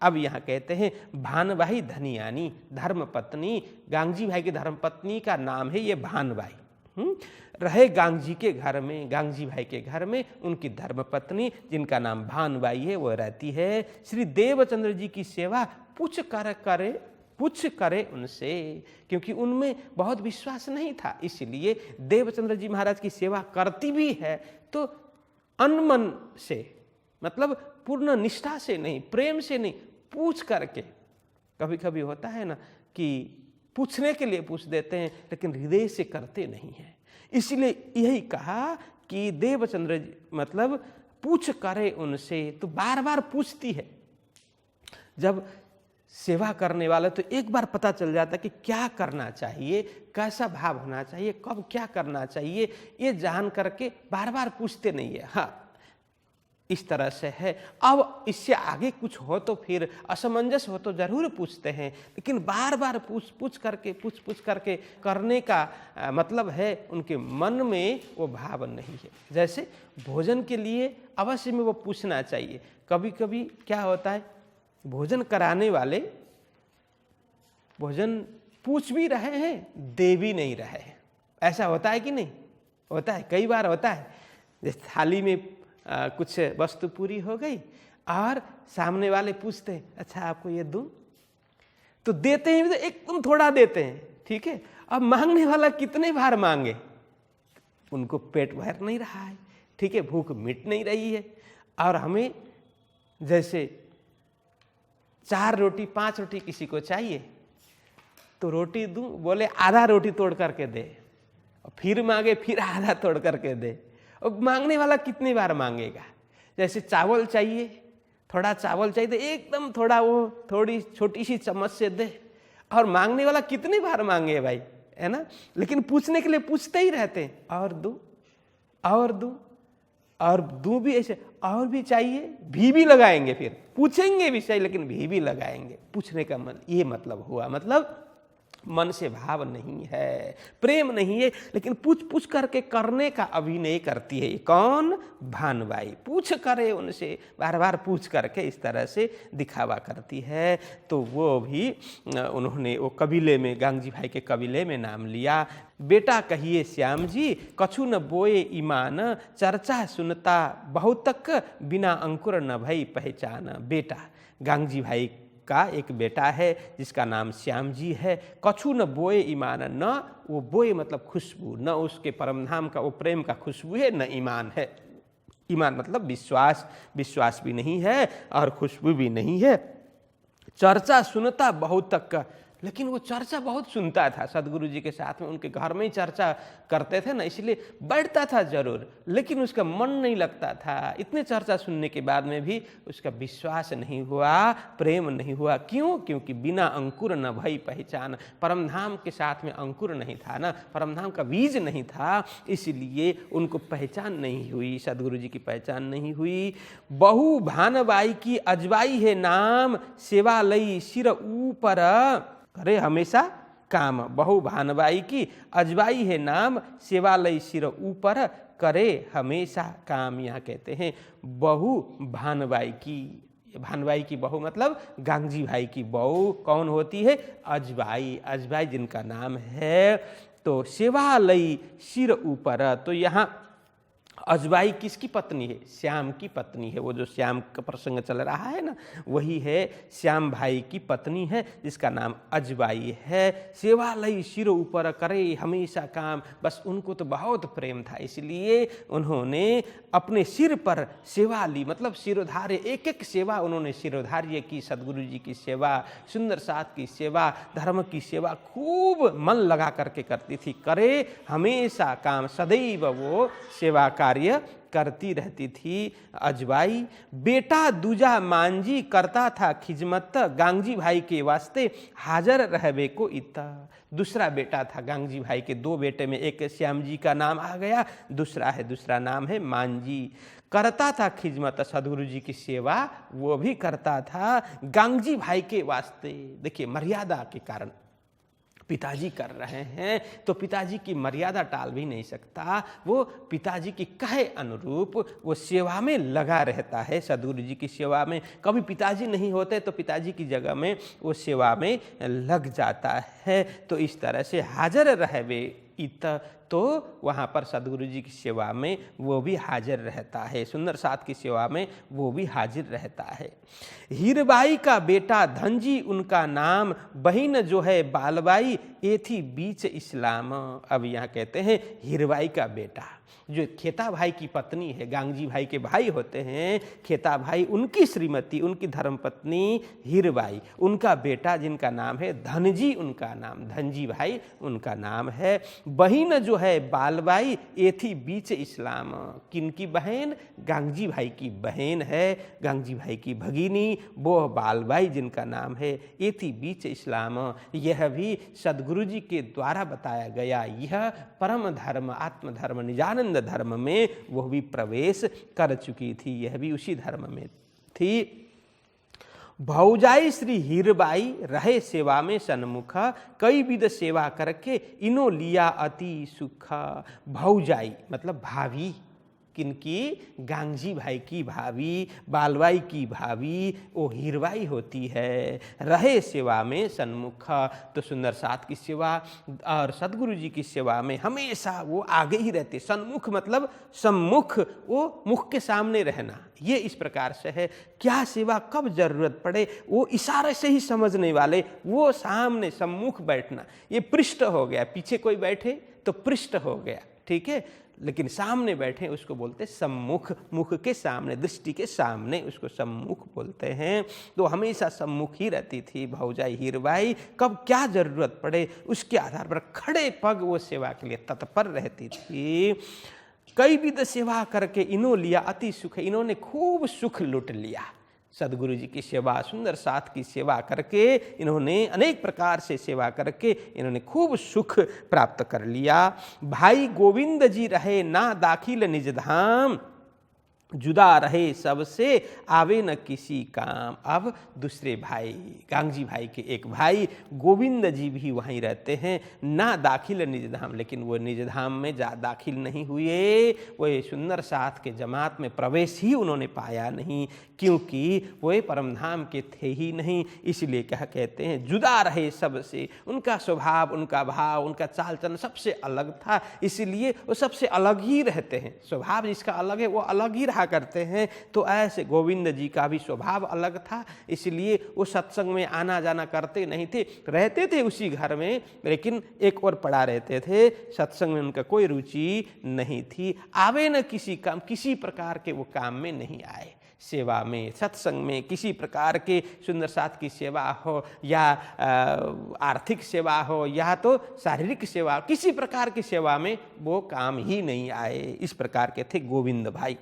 अब यहाँ कहते हैं भानबाई धनियानी, धर्मपत्नी, गांगजी भाई की धर्मपत्नी का नाम है ये भानबाई। रहे गांगजी के घर में, गांगजी भाई के घर में उनकी धर्मपत्नी जिनका नाम भानबाई है वो रहती है। श्री देवचंद्र जी की सेवा पूछ करे उनसे, क्योंकि उनमें बहुत विश्वास नहीं था, इसलिए देवचंद्र जी महाराज की सेवा करती भी है तो अनमन से, मतलब पूर्ण निष्ठा से नहीं, प्रेम से नहीं, पूछ करके। कभी कभी होता है ना कि पूछने के लिए पूछ देते हैं लेकिन हृदय से करते नहीं हैं। इसलिए यही कहा कि देवचंद्र जी मतलब पूछ करे उनसे, तो बार बार पूछती है। जब सेवा करने वाला तो एक बार पता चल जाता है कि क्या करना चाहिए, कैसा भाव होना चाहिए, कब क्या करना चाहिए, ये जान करके बार बार पूछते नहीं है। हाँ, इस तरह से है। अब इससे आगे कुछ हो तो फिर असमंजस हो तो जरूर पूछते हैं, लेकिन बार बार पूछ करके करने का मतलब है उनके मन में वो भाव नहीं है। जैसे भोजन के लिए अवश्य में वो पूछना चाहिए। कभी कभी क्या होता है, भोजन कराने वाले भोजन पूछ भी रहे हैं, दे भी नहीं रहे हैं। ऐसा होता है कि नहीं? होता है, कई बार होता है। जैसे थाली में कुछ वस्तु पूरी हो गई और सामने वाले पूछते हैं अच्छा आपको ये दूं, तो देते हैं तो एकदम थोड़ा देते हैं, ठीक है। अब मांगने वाला कितने बार मांगे, उनको पेट भर नहीं रहा है, ठीक है, भूख मिट नहीं रही है। और हमें जैसे 4 रोटी 5 रोटी किसी को चाहिए तो रोटी दूं, बोले आधा रोटी तोड़ करके दे, और फिर मांगे फिर आधा तोड़ करके दे, अब मांगने वाला कितनी बार मांगेगा? जैसे चावल चाहिए, थोड़ा चावल चाहिए तो एकदम थोड़ा वो थोड़ी छोटी सी चम्मच से दे, और मांगने वाला कितनी बार मांगे भाई, है ना? लेकिन पूछने के लिए पूछते ही रहते हैं, और दूं, और दूं, और दूं भी ऐसे, और भी चाहिए, भी लगाएंगे, फिर पूछेंगे भी सही लेकिन भी लगाएंगे। पूछने का मन, ये मतलब हुआ, मतलब मन से भाव नहीं है, प्रेम नहीं है, लेकिन पूछ पूछ करके करने का अभिनय करती है। कौन? भानुबाई। पूछ करे उनसे, बार बार पूछ करके इस तरह से दिखावा करती है। तो वो भी उन्होंने वो कबीले में, गांगजी भाई के कबीले में नाम लिया। बेटा कहिए श्याम जी, कछु न बोए ईमान, चर्चा सुनता बहुतक, बिना अंकुर न भई पहचान। बेटा, गांगजी भाई का एक बेटा है जिसका नाम श्याम जी है। कछु न बोए ईमान, न वो बोए मतलब खुशबू, न उसके परमधाम का वो प्रेम का खुशबू है, न ईमान है। ईमान मतलब विश्वास, विश्वास भी नहीं है और खुशबू भी नहीं है। चर्चा सुनता बहुत तक, लेकिन वो चर्चा बहुत सुनता था। सदगुरु जी के साथ में उनके घर में ही चर्चा करते थे ना, इसलिए बैठता था जरूर, लेकिन उसका मन नहीं लगता था। इतने चर्चा सुनने के बाद में भी उसका विश्वास नहीं हुआ, प्रेम नहीं हुआ। क्यों? क्योंकि बिना अंकुर न भई पहचान। परमधाम के साथ में अंकुर नहीं था ना, परमधाम का बीज नहीं था, इसलिए उनको पहचान नहीं हुई, सदगुरु जी की पहचान नहीं हुई। बहु भानबाई की अजबाई है नाम, सेवा लई सिर ऊपर, करे हमेशा काम। बहु भानबाई की अजबाई है नाम, सेवा लई सिर ऊपर, करे हमेशा काम। यहाँ कहते हैं बहु भानबाई की, भानबाई की बहू मतलब गांगजी भाई की बहू कौन होती है? अजबाई। अजबाई जिनका नाम है, तो सेवा लई सिर ऊपर। तो यहाँ अजबाई किसकी पत्नी है? श्याम की पत्नी है। वो जो श्याम का प्रसंग चल रहा है ना, वही है, श्याम भाई की पत्नी है जिसका नाम अजबाई है। सेवा लई सिर ऊपर, करे हमेशा काम। बस उनको तो बहुत प्रेम था, इसलिए उन्होंने अपने सिर पर सेवा ली, मतलब सिरोधार्य, एक एक सेवा उन्होंने सिरोधार्य की। सदगुरु जी की सेवा, सुंदर साथ की सेवा, धर्म की सेवा खूब मन लगा करके करती थी। करे हमेशा काम, सदैव वो सेवा कार्य करती रहती थी अजबाई। बेटा दूजा मांझी करता था खिजमत, गांगजी भाई के वास्ते हाजर रहबे को इता। दूसरा बेटा था गांगजी भाई के, दो बेटे में एक श्याम जी का नाम आ गया, दूसरा नाम है मांझी। करता था खिजमत, सदगुरु जी की सेवा वो भी करता था गांगजी भाई के वास्ते। देखिए, मर्यादा के कारण पिताजी कर रहे हैं तो पिताजी की मर्यादा टाल भी नहीं सकता। वो पिताजी की कहे अनुरूप वो सेवा में लगा रहता है, सदगुरु जी की सेवा में। कभी पिताजी नहीं होते तो पिताजी की जगह में वो सेवा में लग जाता है। तो इस तरह से हाजिर रहबे इत, तो वहाँ पर सदगुरु जी की सेवा में वो भी हाजिर रहता है, सुंदर साथ की सेवा में वो भी हाजिर रहता है। हीरबाई का बेटा धनजी उनका नाम, बहिन जो है बालबाई, ये थी बीच इस्लाम। अब यहाँ कहते हैं हीरबाई का बेटा, जो खेता भाई की पत्नी है, गांगजी भाई के भाई होते हैं खेता भाई, उनकी श्रीमती, उनकी धर्मपत्नी हीरबाई, उनका बेटा जिनका नाम है धनजी, उनका नाम धनजी भाई उनका नाम है। बहिन जो है बालबाई, ये थी बीच इस्लाम। किनकी बहन? गांगजी भाई की बहन है, गांगजी भाई की भगिनी, वो बालबाई जिनका नाम है, ये थी बीच इस्लाम। यह भी सदगुरु जी के द्वारा बताया गया, यह परम धर्म, आत्मधर्म, निजानंद धर्म में वो भी प्रवेश कर चुकी थी, यह भी उसी धर्म में थी। भौजाई श्री हीरबाई रहे सेवा में सन्मुख, कई विध सेवा करके इनो लिया अति सुख। भौजाई मतलब भाभी, किनकी? गांगजी भाई की भाभी, बालबाई की भाभी, वो हीरबाई होती है। रहे सेवा में सन्मुख, तो सुंदर साथ की सेवा और सदगुरु जी की सेवा में हमेशा वो आगे ही रहते। सन्मुख मतलब सम्मुख, वो मुख के सामने रहना, ये इस प्रकार से है। क्या सेवा कब जरूरत पड़े वो इशारे से ही समझने वाले, वो सामने सम्मुख बैठना। ये पृष्ठ हो गया, पीछे कोई बैठे तो पृष्ठ हो गया, ठीक है, लेकिन सामने बैठे उसको बोलते सम्मुख, मुख के सामने, दृष्टि के सामने उसको सम्मुख बोलते हैं। तो हमेशा सम्मुख ही रहती थी भौजाई हीरबाई, कब क्या जरूरत पड़े उसके आधार पर खड़े पग वो सेवा के लिए तत्पर रहती थी। कई विध सेवा करके इनो लिया अति सुख, इन्होंने खूब सुख लूट लिया। सदगुरु जी की सेवा, सुंदर साथ की सेवा करके इन्होंने अनेक प्रकार से सेवा करके इन्होंने खूब सुख प्राप्त कर लिया। भाई गोविंद जी रहे ना दाखिल निज धाम, जुदा रहे सबसे आवे न किसी काम। अब दूसरे भाई गांगजी भाई के एक भाई गोविंद जी भी वहीं रहते हैं, ना दाखिल निज धाम, लेकिन वो निज धाम में दाखिल नहीं हुए, वो सुंदर साथ के जमात में प्रवेश ही उन्होंने पाया नहीं, क्योंकि वो परम धाम के थे ही नहीं। इसलिए कहते हैं जुदा रहे सबसे, उनका स्वभाव, उनका भाव, उनका चाल चलन सबसे अलग था, इसलिए वो सबसे अलग ही रहते हैं। स्वभाव जिसका अलग है वो अलग ही रहा करते हैं। तो ऐसे गोविंद जी का भी स्वभाव अलग था, इसलिए वो सत्संग में आना जाना करते नहीं थे, रहते थे उसी घर में, लेकिन एक और पड़ा रहते थे, सत्संग में उनका कोई रुचि नहीं थी। आवे न किसी काम, किसी प्रकार के वो काम में नहीं आए। सेवा में, सत्संग में, किसी प्रकार के सुंदर साथ की सेवा हो या आर्थिक सेवा हो या तो शारीरिक सेवा, किसी प्रकार की सेवा में वो काम ही नहीं आए। इस प्रकार के थे गोविंद भाई।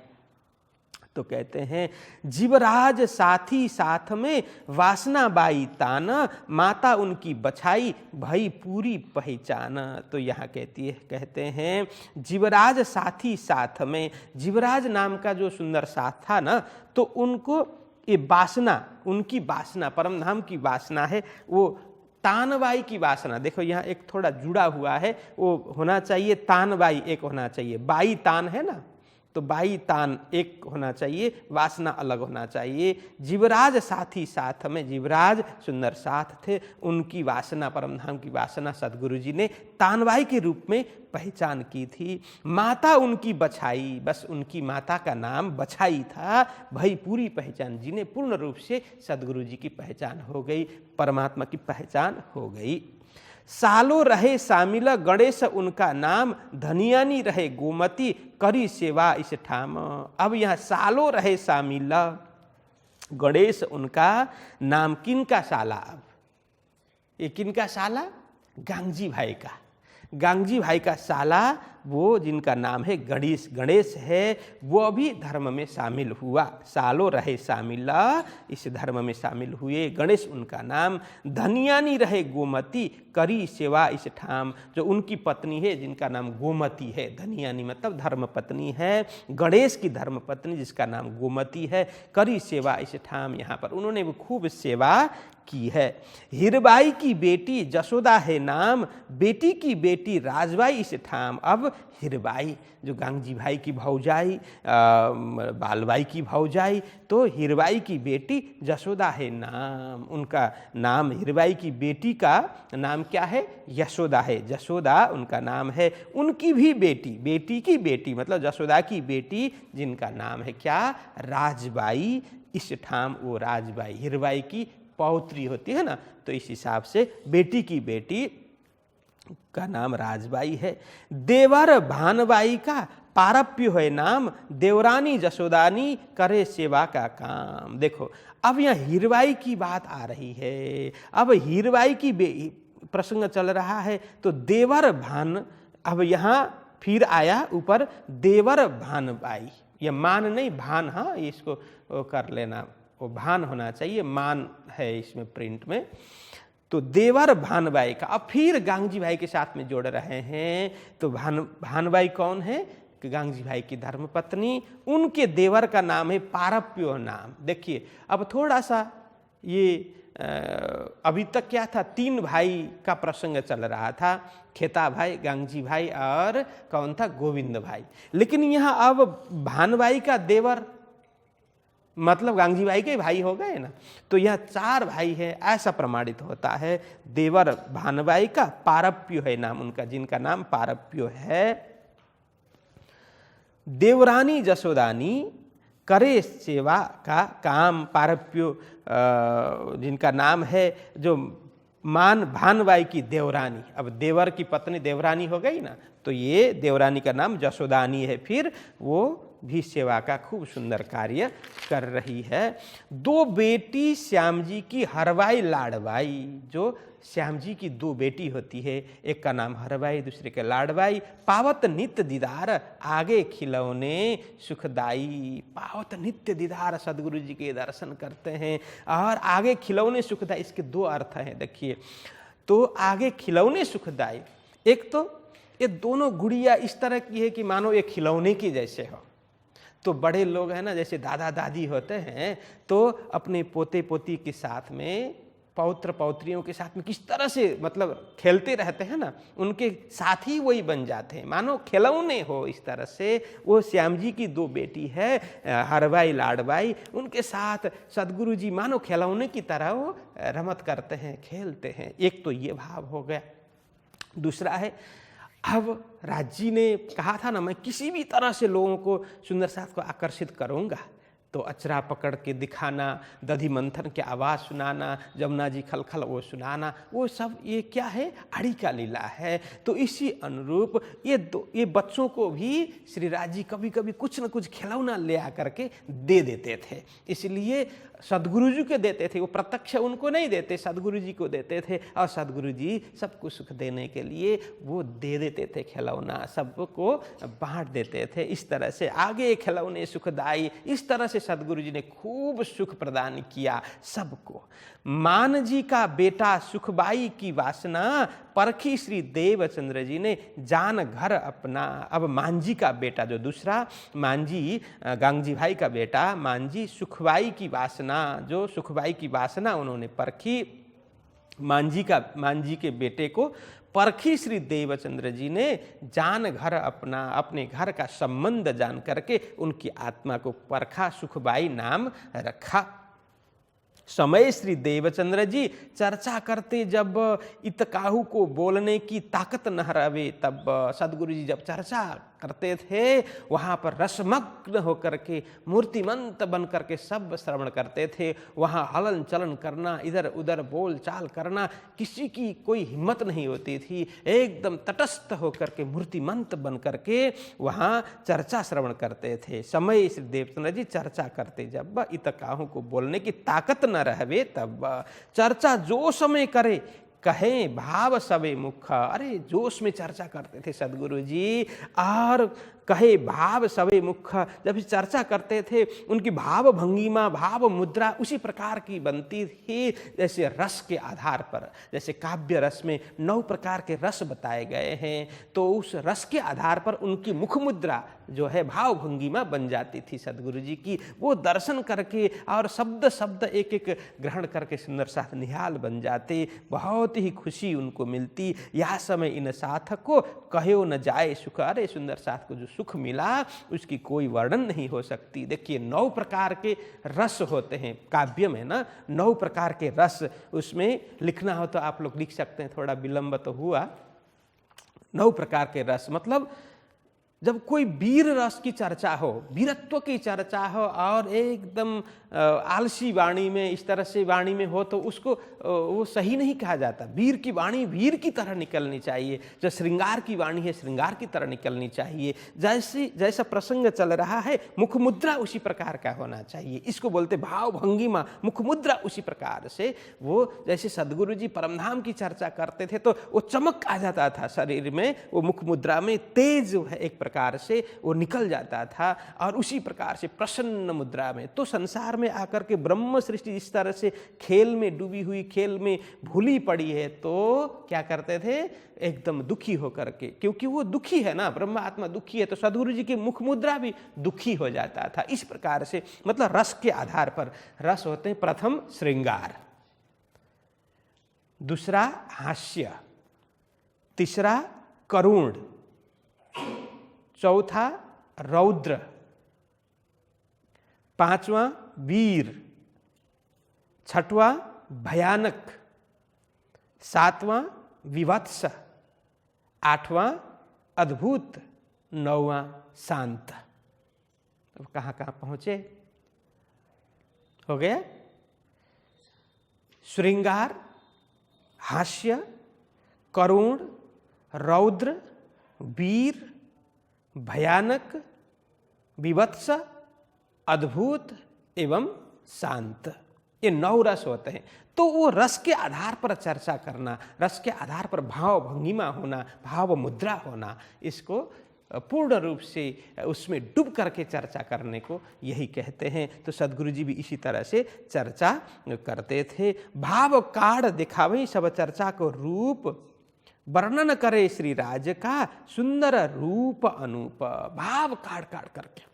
तो कहते हैं जीवराज साथी साथ में वासना बाई तान, माता उनकी बछाई भई पूरी पहचान। तो यहाँ कहते हैं जीवराज साथी साथ में, जीवराज नाम का जो सुंदर साथ था ना, तो उनको ये वासना, उनकी वासना, परमधाम की वासना है, वो तानबाई की वासना। देखो यहाँ एक थोड़ा जुड़ा हुआ है, वो होना चाहिए तानबाई एक होना चाहिए, बाई तान है ना, तो बाई तान एक होना चाहिए, वासना अलग होना चाहिए। जीवराज साथी साथ में, जीवराज सुंदर साथ थे, उनकी वासना, परमधाम की वासना सदगुरु जी ने तानबाई के रूप में पहचान की थी। माता उनकी बछाई, बस उनकी माता का नाम बछाई था। भाई पूरी पहचान, जिन्हें पूर्ण रूप से सदगुरु जी की पहचान हो गई, परमात्मा की पहचान हो गई। सालो रहे सामिल गणेश उनका नाम, धनियानी रहे गोमती करी सेवा इस ठाम। अब यहाँ सालो रहे सामिल, गणेश उनका नाम, किनका साला? अब ये किनका साला? गांगजी भाई का। गांगजी भाई का साला, वो जिनका नाम है गणेश, गणेश है, वो भी धर्म में शामिल हुआ। सालो रहे शामिल, इस धर्म में शामिल हुए। गणेश उनका नाम, धनियानी रहे गोमती करी सेवा इस ठाम। जो उनकी पत्नी है जिनका नाम गोमती है, धनियानी मतलब धर्म पत्नी है, गणेश की धर्म पत्नी जिसका नाम गोमती है, करी सेवा इस ठाम। यहाँ पर उन्होंने भी खूब सेवा की है। हीरबाई की बेटी जसोदा है नाम, बेटी की बेटी राजबाई इस ठाम। अब हीरबाई जो गांगजी भाई की भौजाई, बालबाई की भौजाई, तो हीरबाई की बेटी जसोदा है नाम। उनका नाम, हीरबाई की बेटी का नाम क्या है? यशोदा है, जसोदा उनका नाम है। उनकी भी बेटी, बेटी की बेटी मतलब जसोदा की बेटी, जिनका नाम है क्या? राजबाई इस ठाम। वो राजबाई हीरबाई की पौत्री होती है ना, तो इस हिसाब से बेटी की बेटी का नाम राजबाई है। देवर भानबाई का पारप्य है नाम, देवरानी जसोदानी करे सेवा का काम। देखो अब यहाँ हीरबाई की बात आ रही है। अब हीरबाई की प्रसंग चल रहा है, तो देवर भान, अब यहाँ फिर आया ऊपर देवर भानबाई। ये मान नहीं, भान, हाँ इसको कर लेना, वो भान होना चाहिए, मान है इसमें प्रिंट में। तो देवर भानबाई का अब फिर गांगजी भाई के साथ में जोड़ रहे हैं। तो भानबाई कौन है? कि गांगजी भाई की धर्मपत्नी, उनके देवर का नाम है पारप्यो नाम। देखिए अब थोड़ा सा ये अभी तक क्या था, 3 भाई का प्रसंग चल रहा था, खेता भाई, गांगजी भाई और कौन था? गोविंद भाई। लेकिन यहाँ अब भानबाई का देवर मतलब गांगजी भाई के भाई हो गए ना, तो यह 4 भाई है ऐसा प्रमाणित होता है। देवर भानबाई का पारप्यो है नाम उनका, जिनका नाम पारप्यो है। देवरानी जसोदानी करे सेवा का काम, पारप्यो जिनका नाम है, जो मान भानबाई की देवरानी। अब देवर की पत्नी देवरानी हो गई ना, तो ये देवरानी का नाम जसोदानी है। फिर वो भी सेवा का खूब सुंदर कार्य कर रही है। दो बेटी श्याम जी की हरवाई लाडवाई, जो श्याम जी की दो बेटी होती है, एक का नाम हरवाई दूसरे का लाडवाई, पावत नित्य दीदार आगे खिलौने सुखदाई। पावत नित्य दीदार, सदगुरु जी के दर्शन करते हैं और आगे खिलौने सुखदाई। इसके दो अर्थ हैं देखिए। तो आगे खिलौने सुखदाई, एक तो ये दोनों गुड़िया इस तरह की है कि मानो ये खिलौने की जैसे हो। तो बड़े लोग हैं ना, जैसे दादा दादी होते हैं, तो अपने पोते पोती के साथ में, पौत्र पौत्रियों के साथ में किस तरह से मतलब खेलते रहते हैं ना, उनके साथ ही वही बन जाते हैं, मानो खिलौने हो। इस तरह से वो श्याम जी की दो बेटी है हरवाई लाडवाई, उनके साथ सदगुरु जी मानो खिलौने की तरह वो रमत करते हैं, खेलते हैं। एक तो ये भाव हो गया। दूसरा है, अब राज जी ने कहा था ना, मैं किसी भी तरह से लोगों को सुंदर साथ को आकर्षित करूंगा। तो अचरा पकड़ के दिखाना, दधि मंथन की आवाज़ सुनाना, जमुना जी खलखल वो सुनाना, वो सब ये क्या है, आड़ी का लीला है। तो इसी अनुरूप ये बच्चों को भी श्री राज जी कभी कभी कुछ न कुछ खिलौना ले आकर के दे देते थे। इसलिए सदगुरु जी को देते थे, वो प्रत्यक्ष उनको नहीं देते, सदगुरु जी को देते थे। और सदगुरु जी सबको सुख देने के लिए वो दे देते थे खिलौना, सबको बांट देते थे। इस तरह से आगे खिलौने सुखदाई, इस तरह से सदगुरु जी ने खूब सुख प्रदान किया सबको। मान जी का बेटा सुखबाई की वासना परखी श्री देवचंद्र जी ने जान घर अपना। अब मांझी का बेटा जो दूसरा मांझी, गांगजी भाई का बेटा मांझी, सुखबाई की वासना, जो सुखबाई की वासना उन्होंने परखी, मांझी के बेटे को परखी श्री देवचंद्र जी ने जान घर अपना, अपने घर का संबंध जान करके उनकी आत्मा को परखा, सुखबाई नाम रखा। समय श्री देवचंद्र जी चर्चा करते जब इतकाहू को बोलने की ताकत न रहे, तब सदगुरु जी जब चर्चा करते थे वहाँ पर रसमग्न होकर के मूर्तिमंत बन करके सब श्रवण करते थे। वहाँ हलन चलन करना, इधर उधर बोल चाल करना, किसी की कोई हिम्मत नहीं होती थी। एकदम तटस्थ होकर के मूर्तिमंत बन करके वहाँ चर्चा श्रवण करते थे। समय श्री देवचंद्र जी चर्चा करते जब इतकाहू को बोलने की ताकत न रहवे, तब चर्चा जो समय करे कहें भाव सबे मुख। अरे जोश में चर्चा करते थे सदगुरु जी, और कहे भाव सबे मुख। जब चर्चा करते थे उनकी भाव भंगिमा, भाव मुद्रा उसी प्रकार की बनती थी जैसे रस के आधार पर। जैसे काव्य रस में 9 प्रकार के रस बताए गए हैं, तो उस रस के आधार पर उनकी मुख मुद्रा जो है भाव भंगिमा बन जाती थी सदगुरु जी की। वो दर्शन करके और शब्द शब्द एक एक ग्रहण करके सुंदर साथ निहाल बन जाते। बहुत ही खुशी उनको मिलती। यह समय इन साथक को कहो न जाए सुख। अरे सुंदर साथ को जो सुख मिला उसकी कोई वर्णन नहीं हो सकती। देखिए 9 प्रकार के रस होते हैं काव्य में ना, 9 प्रकार के रस। उसमें लिखना हो तो आप लोग लिख सकते हैं, थोड़ा विलंब तो हुआ। 9 प्रकार के रस मतलब जब कोई वीर रस की चर्चा हो, वीरत्व की चर्चा हो और एकदम आलसी वाणी में, इस तरह से वाणी में हो तो उसको वो सही नहीं कहा जाता। वीर की वाणी वीर की तरह निकलनी चाहिए। जो श्रृंगार की वाणी है श्रृंगार की तरह निकलनी चाहिए। जैसा प्रसंग चल रहा है मुख मुद्रा उसी प्रकार का होना चाहिए। इसको बोलते भाव भंगिमा, मुख मुद्रा उसी प्रकार से। वो जैसे सदगुरु जी परमधाम की चर्चा करते थे तो वो चमक आ जाता था शरीर में, वो मुख मुद्रा में तेज जो है एक प्रकार से वो निकल जाता था। और उसी प्रकार से प्रसन्न मुद्रा में तो संसार में आकर के ब्रह्म सृष्टि इस तरह से खेल में डूबी हुई, खेल में भूली पड़ी है, तो क्या करते थे एकदम दुखी होकर के, क्योंकि वो दुखी है ना, ब्रह्म आत्मा दुखी है, तो सदगुरु जी की मुख मुद्रा भी दुखी हो जाता था। इस प्रकार से मतलब रस के आधार पर रस होते हैं। प्रथम श्रृंगार, दूसरा हास्य, तीसरा करुण, चौथा रौद्र, पांचवा वीर, छठवां भयानक, सातवां विवत्स, आठवां अद्भुत, नौवां शांत। अब कहां कहां पहुंचे? हो गया श्रृंगार, हास्य, करुण, रौद्र, वीर, भयानक, विवत्स, अद्भुत एवं शांत, ये 9 रस होते हैं। तो वो रस के आधार पर चर्चा करना, रस के आधार पर भाव भंगिमा होना, भाव मुद्रा होना, इसको पूर्ण रूप से उसमें डूब करके चर्चा करने को यही कहते हैं। तो सद्गुरु जी भी इसी तरह से चर्चा करते थे। भाव काढ़ दिखावे सब चर्चा को रूप, वर्णन करे श्री राज का सुंदर रूप अनूप। भाव काढ़ काढ़ करके,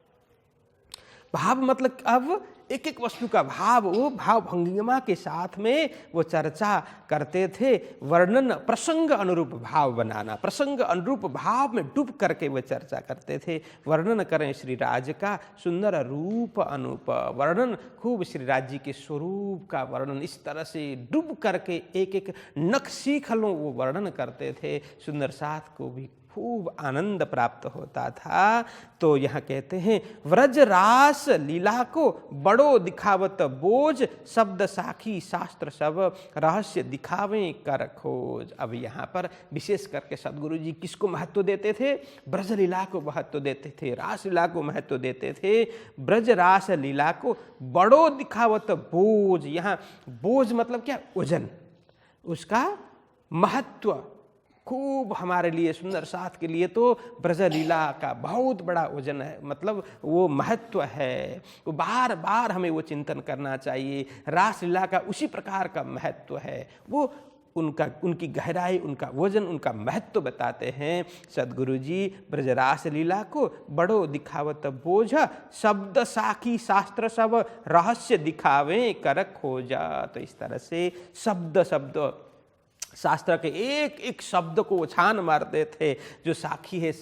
भाव मतलब अब एक एक वस्तु का भाव, वो भाव भंगिमा के साथ में वो चर्चा करते थे। वर्णन प्रसंग अनुरूप भाव बनाना, प्रसंग अनुरूप भाव में डूब करके वो चर्चा करते थे। वर्णन करें श्री राज का सुंदर रूप अनूप, वर्णन खूब श्री राज जी के स्वरूप का वर्णन इस तरह से डूब करके एक एक नख सीख लो वो वर्णन करते थे। सुंदर साथ को भी खूब आनंद प्राप्त होता था। तो यहाँ कहते हैं व्रज रास लीला को बड़ो दिखावत बोझ, शब्द साखी शास्त्र सब रहस्य दिखावे कर खोज। अब यहाँ पर विशेष करके सद्गुरु जी किसको महत्व देते थे? ब्रज लीला को महत्व देते थे, रास लीला को महत्व देते थे। ब्रज रास लीला को बड़ो दिखावत बोझ, यहाँ बोझ मतलब क्या? वजन, उसका महत्व खूब हमारे लिए, सुंदर साथ के लिए तो ब्रज लीला का बहुत बड़ा वजन है, मतलब वो महत्व है। वो बार बार हमें वो चिंतन करना चाहिए। रास लीला का उसी प्रकार का महत्व है, वो उनकी गहराई, उनका वजन, उनका महत्व बताते हैं सद्गुरु जी। ब्रज रास लीला को बड़ो दिखावत बोझ, शब्द साखी शास्त्र सब रहस्य दिखावे कर खोजा। तो इस तरह से शब्द शब्द शास्त्र के एक एक शब्द को छान मारते थे। जो साखी है,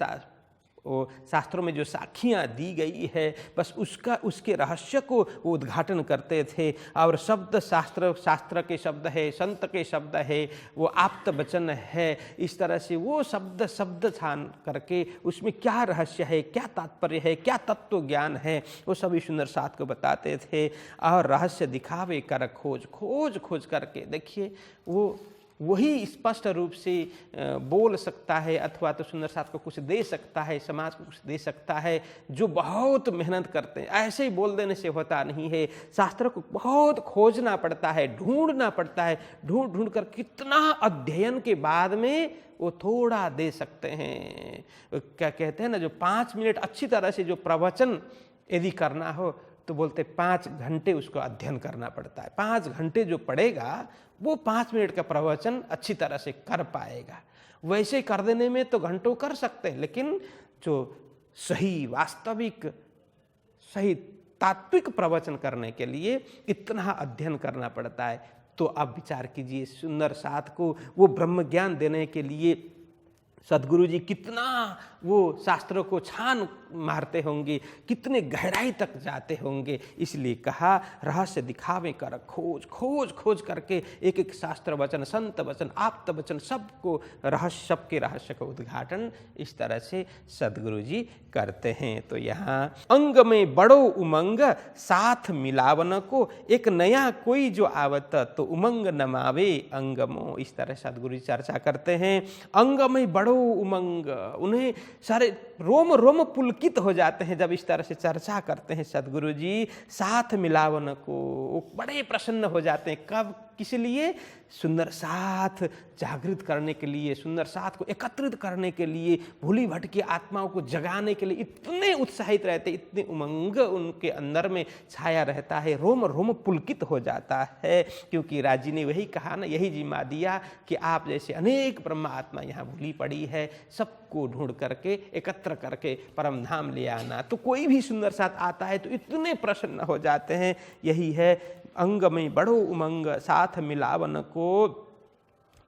वो शास्त्रों में जो साखियाँ दी गई है, बस उसके रहस्य को वो उद्घाटन करते थे। और शब्द शास्त्र के शब्द है, संत के शब्द है, वो आप्त वचन है, इस तरह से वो शब्द छान करके उसमें क्या रहस्य है, क्या तात्पर्य है, क्या तत्व ज्ञान है, वो सभी सुंदर साथ को बताते थे। और रहस्य दिखावे कर खोज, खोज खोज करके देखिए वो वही स्पष्ट रूप से बोल सकता है, अथवा तो सुंदर साथ को कुछ दे सकता है, समाज को कुछ दे सकता है, जो बहुत मेहनत करते हैं। ऐसे ही बोल देने से होता नहीं है, शास्त्र को बहुत खोजना पड़ता है, ढूंढना पड़ता है। ढूंढ ढूंढ कर कितना अध्ययन के बाद में वो थोड़ा दे सकते हैं। क्या कहते हैं ना, जो 5 मिनट अच्छी तरह से जो प्रवचन यदि करना हो तो बोलते 5 घंटे उसको अध्ययन करना पड़ता है। 5 घंटे जो पढ़ेगा वो 5 मिनट का प्रवचन अच्छी तरह से कर पाएगा। वैसे कर देने में तो घंटों कर सकते हैं, लेकिन जो सही वास्तविक सही तात्विक प्रवचन करने के लिए इतना अध्ययन करना पड़ता है। तो आप विचार कीजिए, सुंदर साथ को वो ब्रह्म ज्ञान देने के लिए सद्गुरु जी कितना वो शास्त्रों को छान मारते होंगे, कितने गहराई तक जाते होंगे। इसलिए कहा रहस्य दिखावे कर खोज, खोज खोज करके एक एक शास्त्र वचन, संत वचन, आप्त वचन, सबको रहस्य, सबके रहस्य का उद्घाटन इस तरह से सद्गुरु जी करते हैं। तो यहाँ अंग में बड़ो उमंग साथ मिलावन को, एक नया कोई जो आवत तो उमंग नमावे अंगमो। इस तरह सद्गुरु जी चर्चा करते हैं। अंग में बड़ो उमंग, उन्हें सारे रोम रोम पुलकित हो जाते हैं जब इस तरह से चर्चा करते हैं सद्गुरु जी। साथ मिलावन को वो बड़े प्रसन्न हो जाते हैं। कब? किस लिए? सुंदर साथ जागृत करने के लिए, सुंदर साथ को एकत्रित करने के लिए, भूली भटकी आत्माओं को जगाने के लिए इतने उत्साहित रहते, इतने उमंग उनके अंदर में छाया रहता है, रोम रोम पुलकित हो जाता है। क्योंकि राजी ने वही कहा ना, यही जिम्मा दिया कि आप जैसे अनेक ब्रह्म आत्मा यहाँ भूली पड़ी है, सबको ढूंढ करके एकत्र करके परम धाम ले आना। तो कोई भी सुंदर साथ आता है तो इतने प्रसन्न हो जाते हैं। यही है अंग में बड़ो उमंग साथ मिलावन को,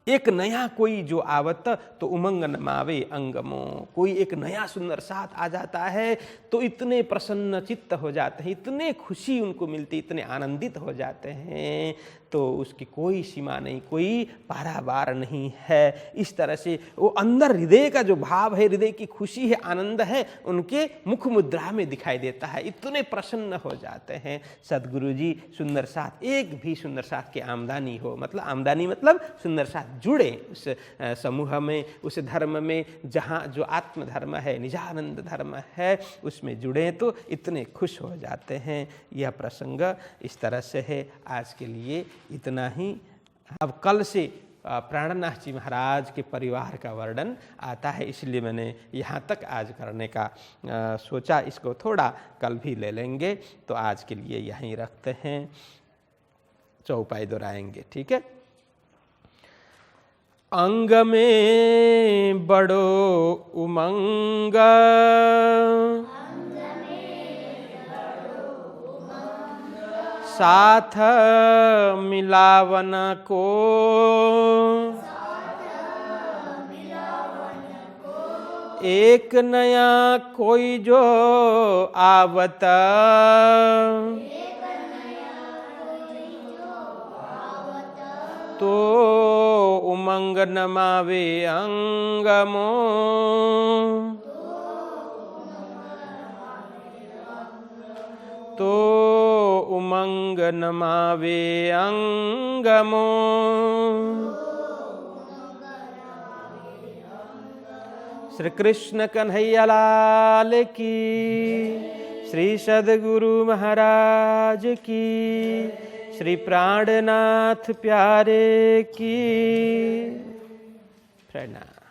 एक नया कोई जो आवत तो उमंग नमावे अंगमो। कोई एक नया सुंदर साथ आ जाता है तो इतने प्रसन्न चित्त हो जाते हैं, इतने खुशी उनको मिलती, इतने आनंदित हो जाते हैं। तो उसकी कोई सीमा नहीं, कोई पारावार नहीं है। इस तरह से वो अंदर हृदय का जो भाव है, हृदय की खुशी है, आनंद है, उनके मुख मुद्रा में दिखाई देता है। इतने प्रसन्न हो जाते हैं सदगुरु जी। सुंदर साथ, एक भी सुंदर साथ की आमदनी हो, मतलब आमदनी मतलब सुंदर साथ जुड़े उस समूह में, उस धर्म में, जहाँ जो आत्म धर्म है, निजानंद धर्म है, उसमें जुड़े तो इतने खुश हो जाते हैं। यह प्रसंग इस तरह से है। आज के लिए इतना ही। अब कल से प्राणनाथ जी महाराज के परिवार का वर्णन आता है, इसलिए मैंने यहाँ तक आज करने का सोचा। इसको थोड़ा कल भी ले लेंगे, तो आज के लिए यहीं रखते हैं। चौपाई दोहराएंगे, ठीक है। अंग में बड़ो उमंग, साथ मिलावन को, एक नया कोई जो आवत, तो उमंग नमावे अंगमो, तो उमंग नमावे अंगमो। श्री कृष्ण कन्हैया लाल की, श्री सद्गुरु महाराज की, श्री प्राणनाथ प्यारे की प्रणाम।